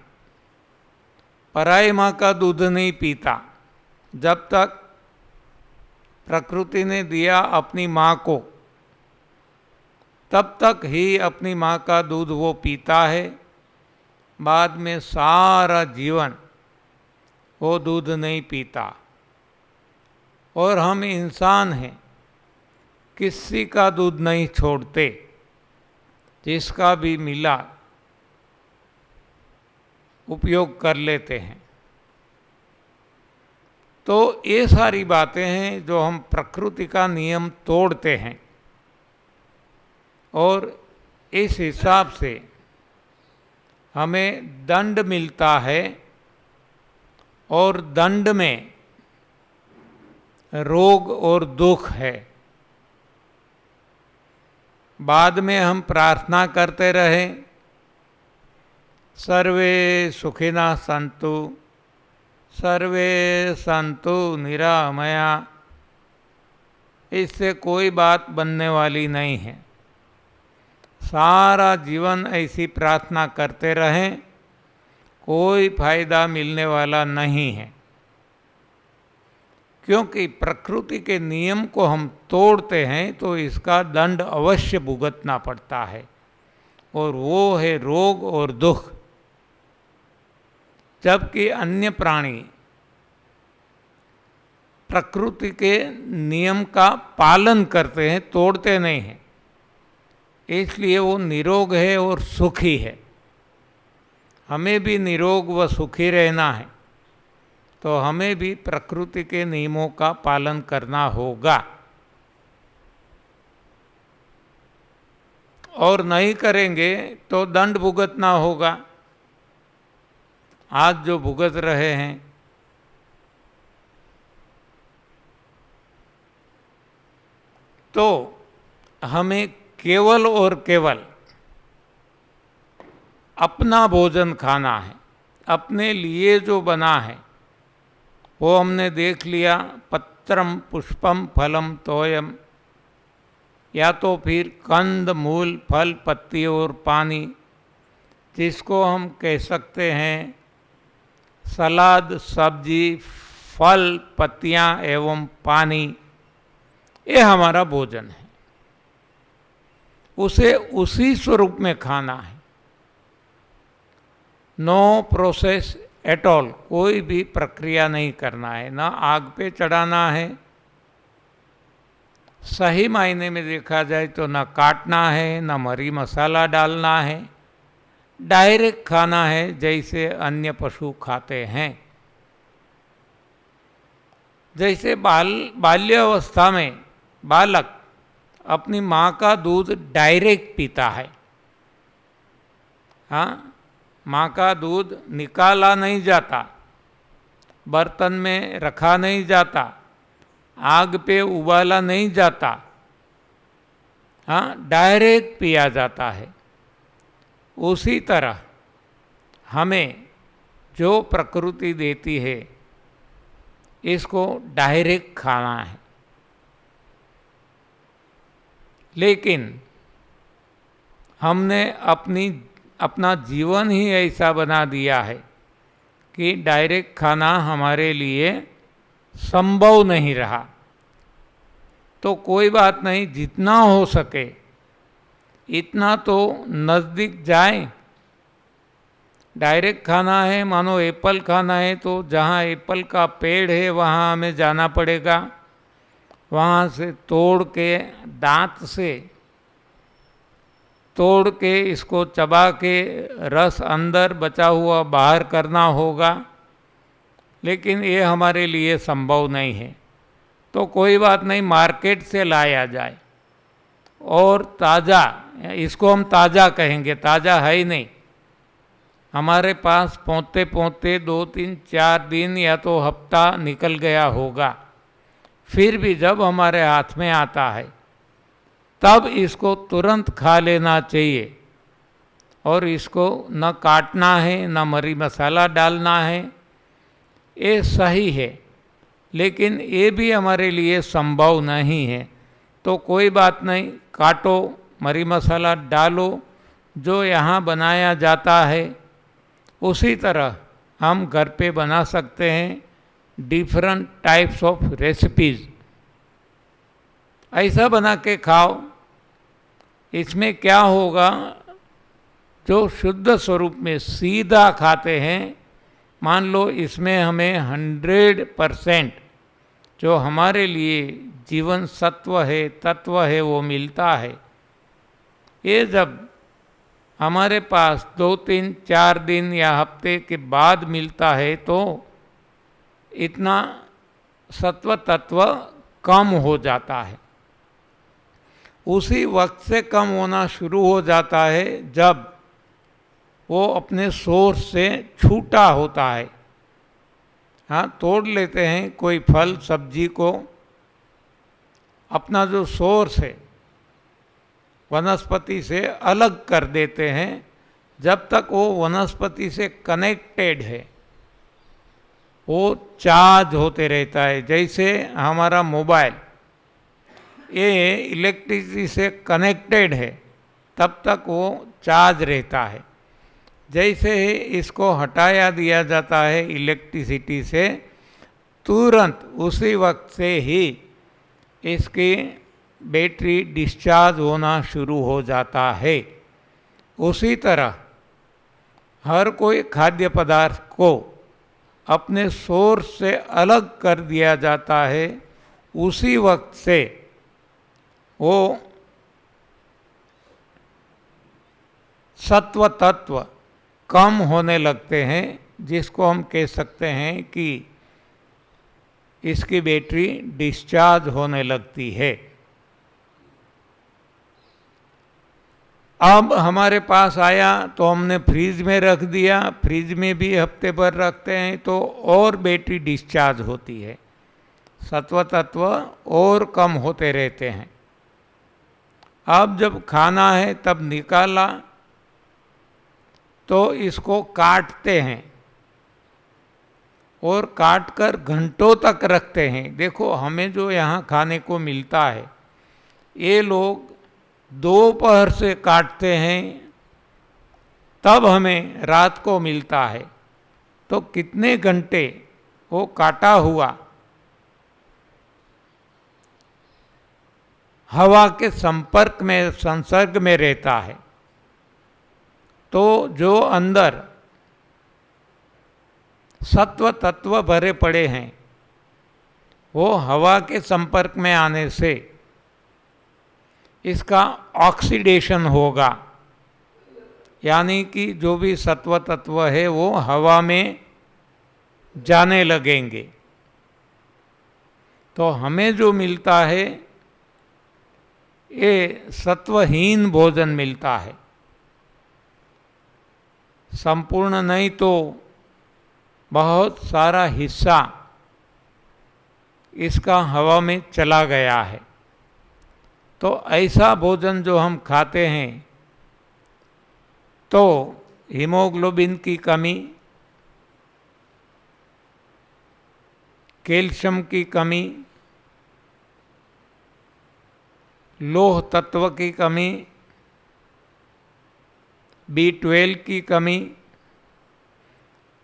पराई माँ का दूध नहीं पीता। जब तक प्रकृति ने दिया अपनी माँ को, तब तक ही अपनी माँ का दूध वो पीता है। बाद में सारा जीवन वो दूध नहीं पीता। और हम इंसान हैं, किसी का दूध नहीं छोड़ते, जिसका भी मिला उपयोग कर लेते हैं। तो ये सारी बातें हैं जो हम प्रकृति का नियम तोड़ते हैं, और इस हिसाब से हमें दंड मिलता है, और दंड में रोग और दुख है। बाद में हम प्रार्थना करते रहें, सर्वे सुखिनः सन्तु, सर्वे सन्तु निरामया, इससे कोई बात बनने वाली नहीं है। सारा जीवन ऐसी प्रार्थना करते रहें, कोई फायदा मिलने वाला नहीं है। क्योंकि प्रकृति के नियम को हम तोड़ते हैं तो इसका दंड अवश्य भुगतना पड़ता है, और वो है रोग और दुख। जबकि अन्य प्राणी प्रकृति के नियम का पालन करते हैं, तोड़ते नहीं हैं, इसलिए वो निरोग है और सुखी है। हमें भी निरोग व सुखी रहना है, तो हमें भी प्रकृति के नियमों का पालन करना होगा। और नहीं करेंगे तो दंड भुगतना होगा। आज जो भुगत रहे हैं, तो हमें केवल और केवल अपना भोजन खाना है। अपने लिए जो बना है वो हमने देख लिया, पत्रम पुष्पम फलम तोयम, या तो फिर कंद मूल फल पत्ती और पानी, जिसको हम कह सकते हैं सलाद, सब्जी, फल, पत्तियां एवं पानी, ये हमारा भोजन है। उसे उसी स्वरूप में खाना है। नो प्रोसेस एट ऑल, कोई भी प्रक्रिया नहीं करना है, ना आग पे चढ़ाना है। सही मायने में देखा जाए तो ना काटना है, ना मरी मसाला डालना है, डायरेक्ट खाना है जैसे अन्य पशु खाते हैं। जैसे बाल्यावस्था में बालक अपनी माँ का दूध डायरेक्ट पीता है, हाँ, माँ का दूध निकाला नहीं जाता, बर्तन में रखा नहीं जाता, आग पे उबाला नहीं जाता, हाँ, डायरेक्ट पिया जाता है। उसी तरह हमें जो प्रकृति देती है, इसको डायरेक्ट खाना है। लेकिन हमने अपना जीवन ही ऐसा बना दिया है कि डायरेक्ट खाना हमारे लिए संभव नहीं रहा। तो कोई बात नहीं, जितना हो सके इतना तो नज़दीक जाएं डायरेक्ट खाना है, मानो एप्पल खाना है तो जहाँ एप्पल का पेड़ है वहाँ हमें जाना पड़ेगा, वहाँ से तोड़ के दांत से तोड़ के इसको चबा के रस अंदर बचा हुआ बाहर करना होगा, लेकिन ये हमारे लिए संभव नहीं है। तो कोई बात नहीं, मार्केट से लाया जाए और ताज़ा, इसको हम ताज़ा कहेंगे, ताज़ा है ही नहीं, हमारे पास पहुँचते पहुँचते 2-3-4 दिन या तो हफ्ता निकल गया होगा। फिर भी जब हमारे हाथ में आता है तब इसको तुरंत खा लेना चाहिए, और इसको न काटना है न मरी मसाला डालना है, ये सही है। लेकिन ये भी हमारे लिए संभव नहीं है, तो कोई बात नहीं, काटो, मरी मसाला डालो, जो यहाँ बनाया जाता है उसी तरह हम घर पे बना सकते हैं डिफरेंट टाइप्स ऑफ रेसिपीज़। ऐसा बना के खाओ। इसमें क्या होगा, जो शुद्ध स्वरूप में सीधा खाते हैं, मान लो इसमें हमें 100% जो हमारे लिए जीवन सत्व है, तत्व है, वो मिलता है। ये जब हमारे पास 2-3-4 दिन या हफ्ते के बाद मिलता है तो इतना सत्व तत्व कम हो जाता है। उसी वक्त से कम होना शुरू हो जाता है जब वो अपने सोर्स से छूटा होता है। हाँ, तोड़ लेते हैं कोई फल सब्जी को, अपना जो सोर्स है वनस्पति से अलग कर देते हैं। जब तक वो वनस्पति से कनेक्टेड है वो चार्ज होते रहता है। जैसे हमारा मोबाइल ये इलेक्ट्रिसिटी से कनेक्टेड है तब तक वो चार्ज रहता है। जैसे ही इसको हटाया दिया जाता है इलेक्ट्रिसिटी से, तुरंत उसी वक्त से ही इसकी बैटरी डिस्चार्ज होना शुरू हो जाता है। उसी तरह हर कोई खाद्य पदार्थ को अपने सोर्स से अलग कर दिया जाता है, उसी वक्त से वो सत्व तत्व कम होने लगते हैं, जिसको हम कह सकते हैं कि इसकी बैटरी डिस्चार्ज होने लगती है। अब हमारे पास आया तो हमने फ्रीज में रख दिया, फ्रीज में भी हफ्ते भर रखते हैं तो और बैटरी डिस्चार्ज होती है, सत्व तत्व और कम होते रहते हैं। अब जब खाना है तब निकाला तो इसको काटते हैं और काट कर घंटों तक रखते हैं। देखो, हमें जो यहाँ खाने को मिलता है ये लोग दोपहर से काटते हैं, तब हमें रात को मिलता है। तो कितने घंटे वो काटा हुआ हवा के संसर्ग में रहता है, तो जो अंदर सत्व तत्व भरे पड़े हैं वो हवा के संपर्क में आने से इसका ऑक्सीडेशन होगा, यानी कि जो भी सत्व तत्व है वो हवा में जाने लगेंगे। तो हमें जो मिलता है ये सत्वहीन भोजन मिलता है, संपूर्ण नहीं तो बहुत सारा हिस्सा इसका हवा में चला गया है। तो ऐसा भोजन जो हम खाते हैं तो हीमोग्लोबिन की कमी, कैल्शियम की कमी, लौह तत्व की कमी, B12 की कमी,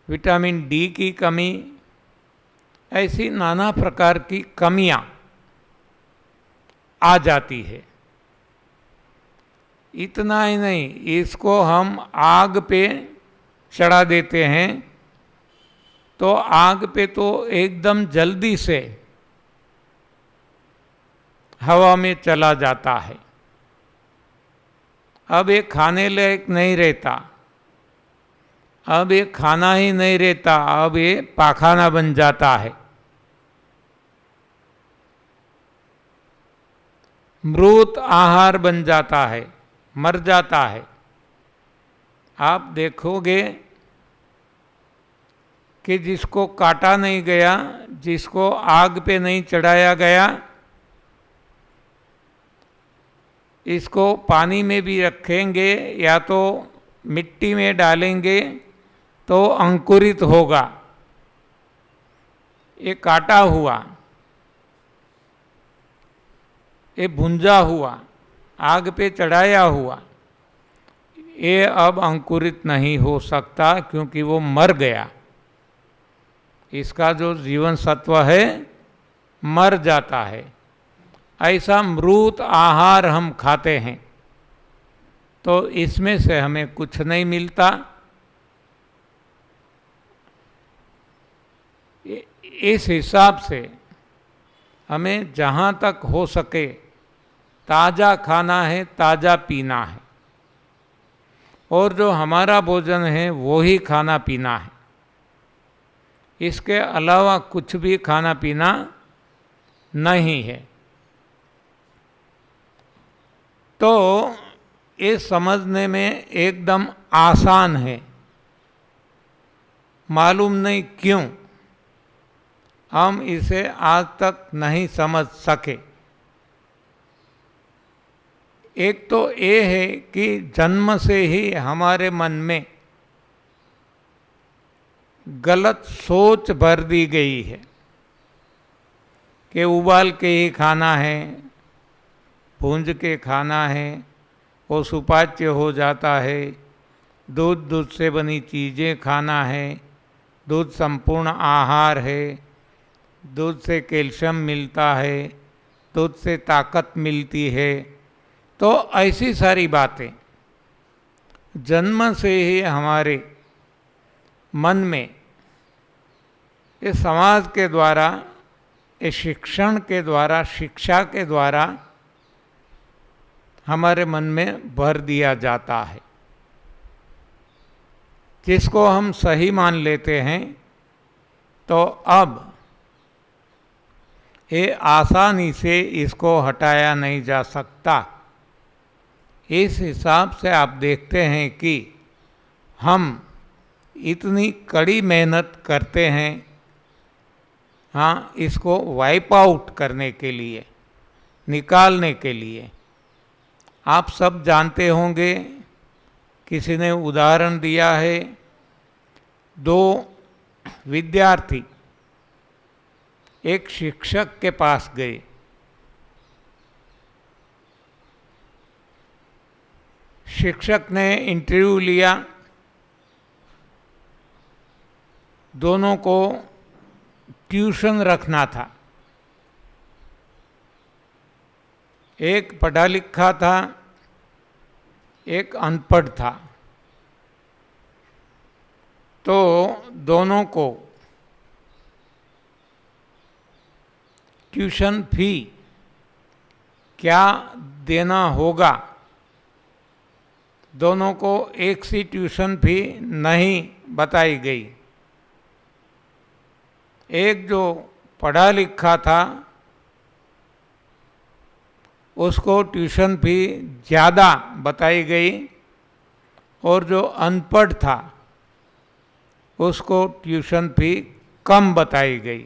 विटामिन डी की कमी, ऐसी नाना प्रकार की कमियां आ जाती है। इतना ही नहीं, इसको हम आग पे चढ़ा देते हैं तो आग पे तो एकदम जल्दी से हवा में चला जाता है। अब ये खाने लायक नहीं रहता, अब ये खाना ही नहीं रहता, अब ये पाखाना बन जाता है, मृत आहार बन जाता है, मर जाता है। आप देखोगे कि जिसको काटा नहीं गया, जिसको आग पे नहीं चढ़ाया गया, इसको पानी में भी रखेंगे या तो मिट्टी में डालेंगे तो अंकुरित होगा। ये काटा हुआ, ये भुंजा हुआ, आग पे चढ़ाया हुआ, ये अब अंकुरित नहीं हो सकता क्योंकि वो मर गया। इसका जो जीवन सत्व है मर जाता है। ऐसा मृत आहार हम खाते हैं तो इसमें से हमें कुछ नहीं मिलता। इस हिसाब से हमें जहाँ तक हो सके ताज़ा खाना है, ताज़ा पीना है, और जो हमारा भोजन है वो ही खाना पीना है। इसके अलावा कुछ भी खाना पीना नहीं है। तो ये समझने में एकदम आसान है, मालूम नहीं क्यों हम इसे आज तक नहीं समझ सके। एक तो ये है कि जन्म से ही हमारे मन में गलत सोच भर दी गई है कि उबाल के ही खाना है, भूंज के खाना है, वो सुपाच्य हो जाता है, दूध से बनी चीज़ें खाना है, दूध संपूर्ण आहार है, दूध से कैल्शियम मिलता है, दूध से ताकत मिलती है। तो ऐसी सारी बातें जन्म से ही हमारे मन में, ये समाज के द्वारा, ये शिक्षण के द्वारा, शिक्षा के द्वारा हमारे मन में भर दिया जाता है, जिसको हम सही मान लेते हैं। तो अब ये आसानी से इसको हटाया नहीं जा सकता। इस हिसाब से आप देखते हैं कि हम इतनी कड़ी मेहनत करते हैं, हाँ, इसको वाइप आउट करने के लिए, निकालने के लिए। आप सब जानते होंगे, किसी ने उदाहरण दिया है, दो विद्यार्थी एक शिक्षक के पास गए। शिक्षक ने इंटरव्यू लिया, दोनों को ट्यूशन रखना था। एक पढ़ा लिखा था, एक अनपढ़ था। तो दोनों को ट्यूशन फी क्या देना होगा, दोनों को एक सी ट्यूशन फी नहीं बताई गई। एक जो पढ़ा लिखा था उसको ट्यूशन फी ज़्यादा बताई गई, और जो अनपढ़ था उसको ट्यूशन फी कम बताई गई।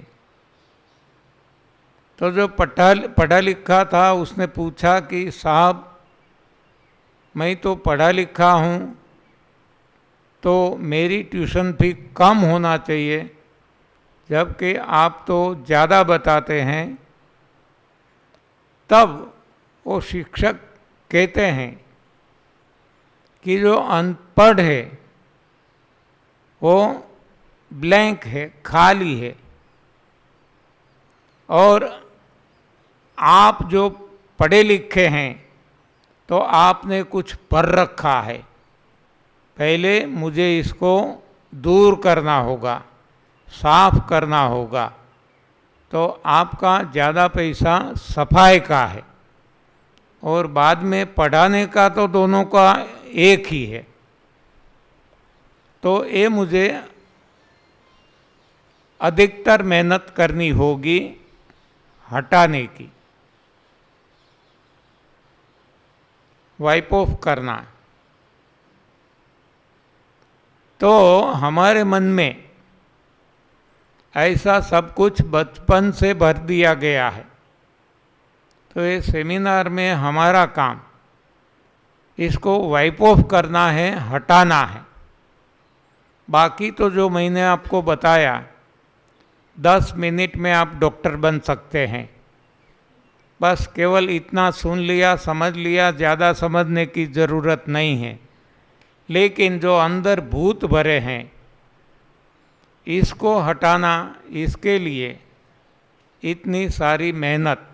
तो जो पढ़ा लिखा था उसने पूछा कि साहब, मैं तो पढ़ा लिखा हूँ, तो मेरी ट्यूशन फी कम होना चाहिए, जबकि आप तो ज़्यादा बताते हैं। तब वो शिक्षक कहते हैं कि जो अनपढ़ है वो ब्लैंक है, खाली है, और आप जो पढ़े लिखे हैं तो आपने कुछ पढ़ रखा है, पहले मुझे इसको दूर करना होगा, साफ करना होगा। तो आपका ज़्यादा पैसा सफाई का है और बाद में पढ़ाने का तो दोनों का एक ही है। तो ये मुझे अधिकतर मेहनत करनी होगी हटाने की, वाइप ऑफ करना। तो हमारे मन में ऐसा सब कुछ बचपन से भर दिया गया है। तो ये सेमिनार में हमारा काम इसको वाइप ऑफ करना है, हटाना है। बाकी तो जो मैंने आपको बताया 10 मिनट में आप डॉक्टर बन सकते हैं। बस केवल इतना सुन लिया, समझ लिया, ज़्यादा समझने की ज़रूरत नहीं है। लेकिन जो अंदर भूत भरे हैं इसको हटाना, इसके लिए इतनी सारी मेहनत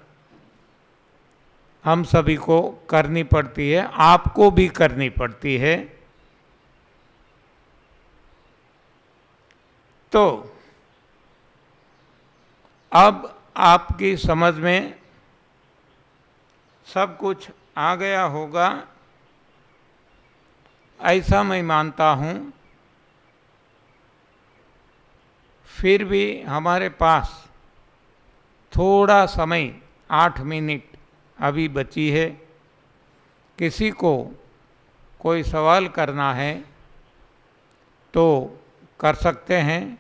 हम सभी को करनी पड़ती है, आपको भी करनी पड़ती है। तो अब आपकी समझ में सब कुछ आ गया होगा, ऐसा मैं मानता हूँ। फिर भी हमारे पास थोड़ा समय 8 मिनट अभी बची है। किसी को कोई सवाल करना है तो कर सकते हैं।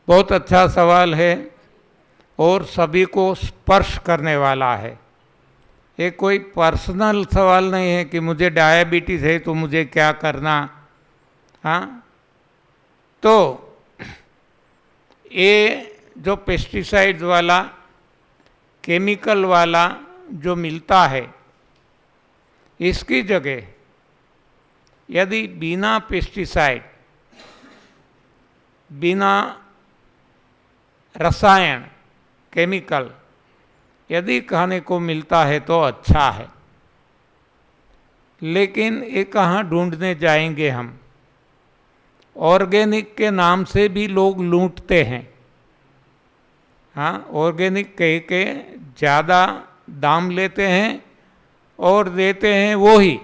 बहुत अच्छा सवाल है और सभी को स्पर्श करने वाला है। ये कोई पर्सनल सवाल नहीं है कि मुझे डायबिटीज़ है तो मुझे क्या करना। हाँ, तो ये जो पेस्टिसाइड्स वाला, केमिकल वाला जो मिलता है, इसकी जगह यदि बिना पेस्टिसाइड, बिना रसायन, केमिकल यदि खाने को मिलता है तो अच्छा है। लेकिन ये कहाँ ढूंढने जाएंगे हम? ऑर्गेनिक के नाम से भी लोग लूटते हैं। हाँ, ऑर्गेनिक कह के ज़्यादा दाम लेते हैं और देते हैं वो ही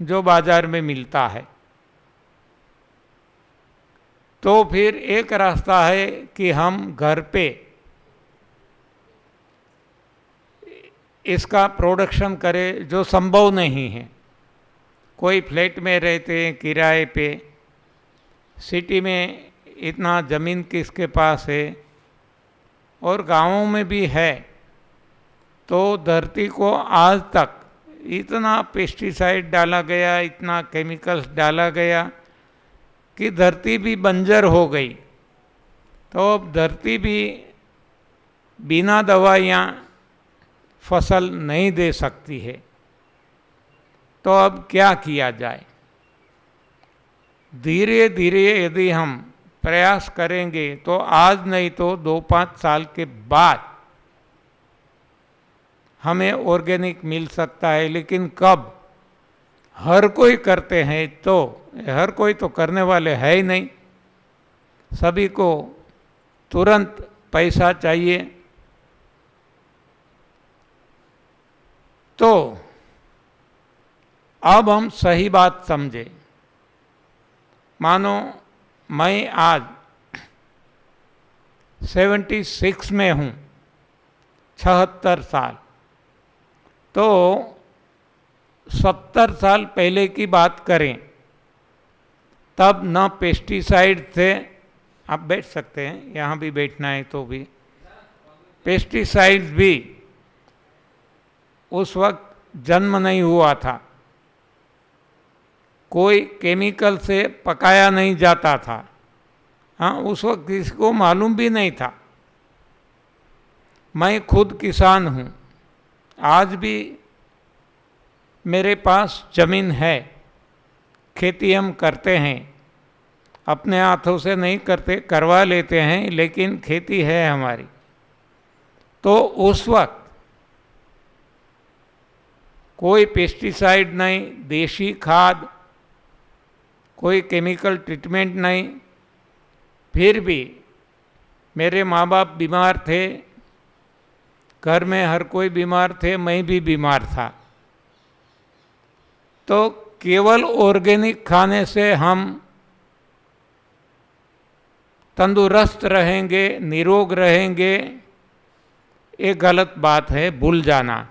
जो बाज़ार में मिलता है। तो फिर एक रास्ता है कि हम घर पे इसका प्रोडक्शन करें, जो संभव नहीं है। कोई फ्लैट में रहते हैं किराए पे, सिटी में इतना ज़मीन किसके पास है, और गांवों में भी है। तो धरती को आज तक इतना पेस्टिसाइड डाला गया, इतना केमिकल्स डाला गया कि धरती भी बंजर हो गई। तो अब धरती भी बिना दवाइयाँ फसल नहीं दे सकती है। तो अब क्या किया जाए? धीरे धीरे यदि हम प्रयास करेंगे तो आज नहीं तो 2-5 साल के बाद हमें ऑर्गेनिक मिल सकता है। लेकिन कब? हर कोई करते हैं तो, हर कोई तो करने वाले है ही नहीं। सभी को तुरंत पैसा चाहिए। तो अब हम सही बात समझे। मानो मैं आज 76 में हूँ, 76 साल। तो 70 साल पहले की बात करें तब न पेस्टिसाइड थे। आप बैठ सकते हैं, यहाँ भी बैठना है तो भी। पेस्टिसाइड्स भी उस वक्त जन्म नहीं हुआ था। कोई केमिकल से पकाया नहीं जाता था। हाँ, उस वक्त किसी को मालूम भी नहीं था। मैं खुद किसान हूँ, आज भी मेरे पास ज़मीन है, खेती हम करते हैं। अपने हाथों से नहीं करते, करवा लेते हैं, लेकिन खेती है हमारी, तो उस वक्त कोई पेस्टिसाइड नहीं, देशी खाद, कोई केमिकल ट्रीटमेंट नहीं, फिर भी मेरे माँ बाप बीमार थे, घर में हर कोई बीमार थे, मैं भी बीमार था। तो केवल ऑर्गेनिक खाने से हम तंदुरुस्त रहेंगे, निरोग रहेंगे, ये गलत बात है, भूल जाना।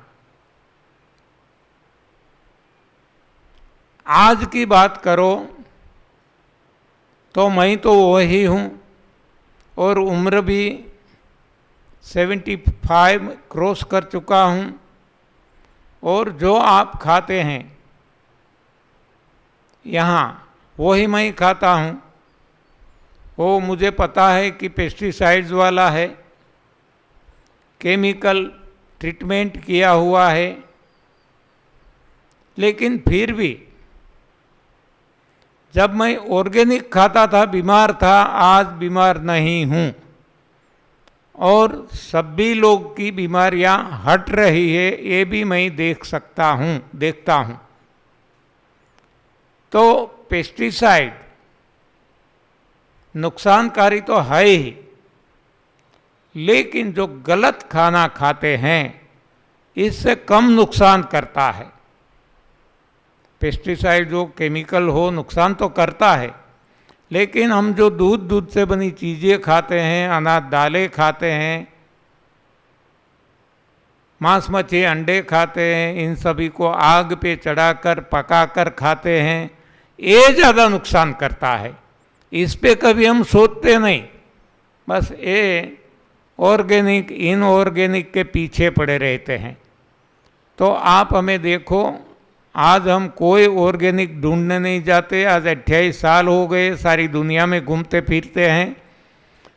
आज की बात करो तो मैं तो वही हूँ, और उम्र भी 75 क्रॉस कर चुका हूँ, और जो आप खाते हैं यहाँ वही मैं खाता हूँ। वो मुझे पता है कि पेस्टिसाइड्स वाला है, केमिकल ट्रीटमेंट किया हुआ है, लेकिन फिर भी जब मैं ऑर्गेनिक खाता था बीमार था, आज बीमार नहीं हूँ, और सभी लोग की बीमारियां हट रही है, ये भी मैं देखता हूँ। तो पेस्टिसाइड नुकसानकारी तो है ही, लेकिन जो गलत खाना खाते हैं इससे कम नुकसान करता है। पेस्टिसाइड जो केमिकल हो नुकसान तो करता है, लेकिन हम जो दूध से बनी चीज़ें खाते हैं, अनाज दालें खाते हैं, मांस मच्छी अंडे खाते हैं, इन सभी को आग पे चढ़ाकर पकाकर खाते हैं, ये ज़्यादा नुकसान करता है। इस पे कभी हम सोचते नहीं, बस ये ऑर्गेनिक इनऑर्गेनिक के पीछे पड़े रहते हैं। तो आप हमें देखो, आज हम कोई ऑर्गेनिक ढूंढने नहीं जाते। आज 28 साल हो गए, सारी दुनिया में घूमते फिरते हैं,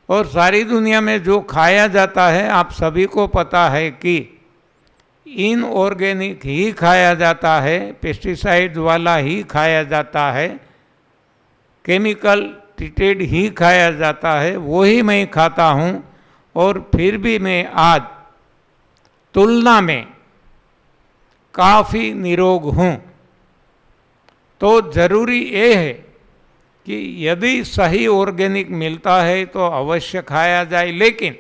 और सारी दुनिया में जो खाया जाता है आप सभी को पता है कि इनऑर्गेनिक ही खाया जाता है, पेस्टिसाइड वाला ही खाया जाता है, केमिकल ट्रीटेड ही खाया जाता है, वही मैं खाता हूँ। और फिर भी मैं आज तुलना में काफ़ी निरोग हूँ। तो ज़रूरी ये है कि यदि सही ऑर्गेनिक मिलता है तो अवश्य खाया जाए, लेकिन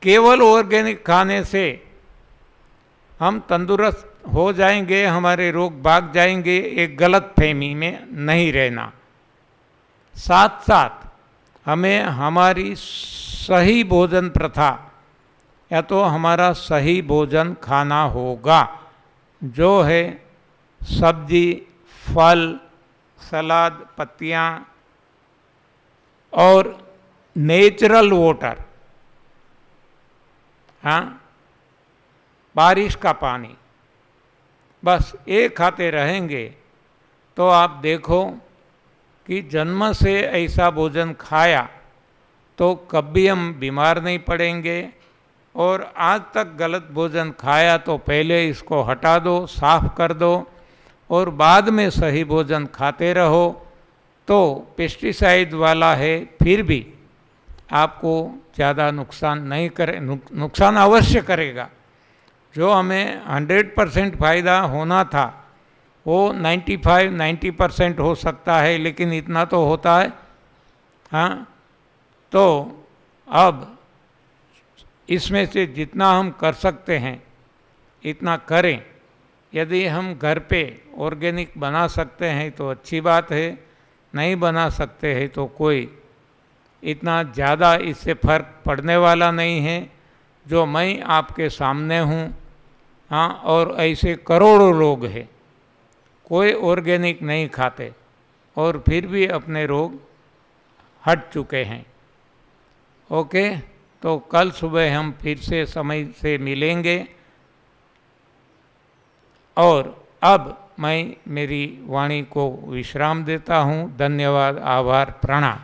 केवल ऑर्गेनिक खाने से हम तंदुरुस्त हो जाएंगे, हमारे रोग भाग जाएंगे, एक गलत फहमी में नहीं रहना। साथ साथ हमें हमारी सही भोजन प्रथा या तो हमारा सही भोजन खाना होगा, जो है सब्जी, फल, सलाद, पत्तियाँ और नेचुरल वाटर, हाँ, बारिश का पानी, बस ये खाते रहेंगे तो आप देखो कि जन्म से ऐसा भोजन खाया तो कभी हम बीमार नहीं पड़ेंगे। और आज तक गलत भोजन खाया तो पहले इसको हटा दो, साफ कर दो, और बाद में सही भोजन खाते रहो। तो पेस्टिसाइड वाला है, फिर भी आपको ज़्यादा नुकसान नहीं करे, नुकसान अवश्य करेगा। जो हमें 100% फ़ायदा होना था वो 95-90% हो सकता है, लेकिन इतना तो होता है। हाँ, तो अब इसमें से जितना हम कर सकते हैं इतना करें। यदि हम घर पे ऑर्गेनिक बना सकते हैं तो अच्छी बात है, नहीं बना सकते हैं तो कोई इतना ज़्यादा इससे फर्क पड़ने वाला नहीं है। जो मैं आपके सामने हूँ, हाँ, और ऐसे करोड़ों लोग हैं, कोई ऑर्गेनिक नहीं खाते और फिर भी अपने रोग हट चुके हैं। ओके, तो कल सुबह हम फिर से समय से मिलेंगे। और अब मैं मेरी वाणी को विश्राम देता हूँ। धन्यवाद, आभार, प्रणाम।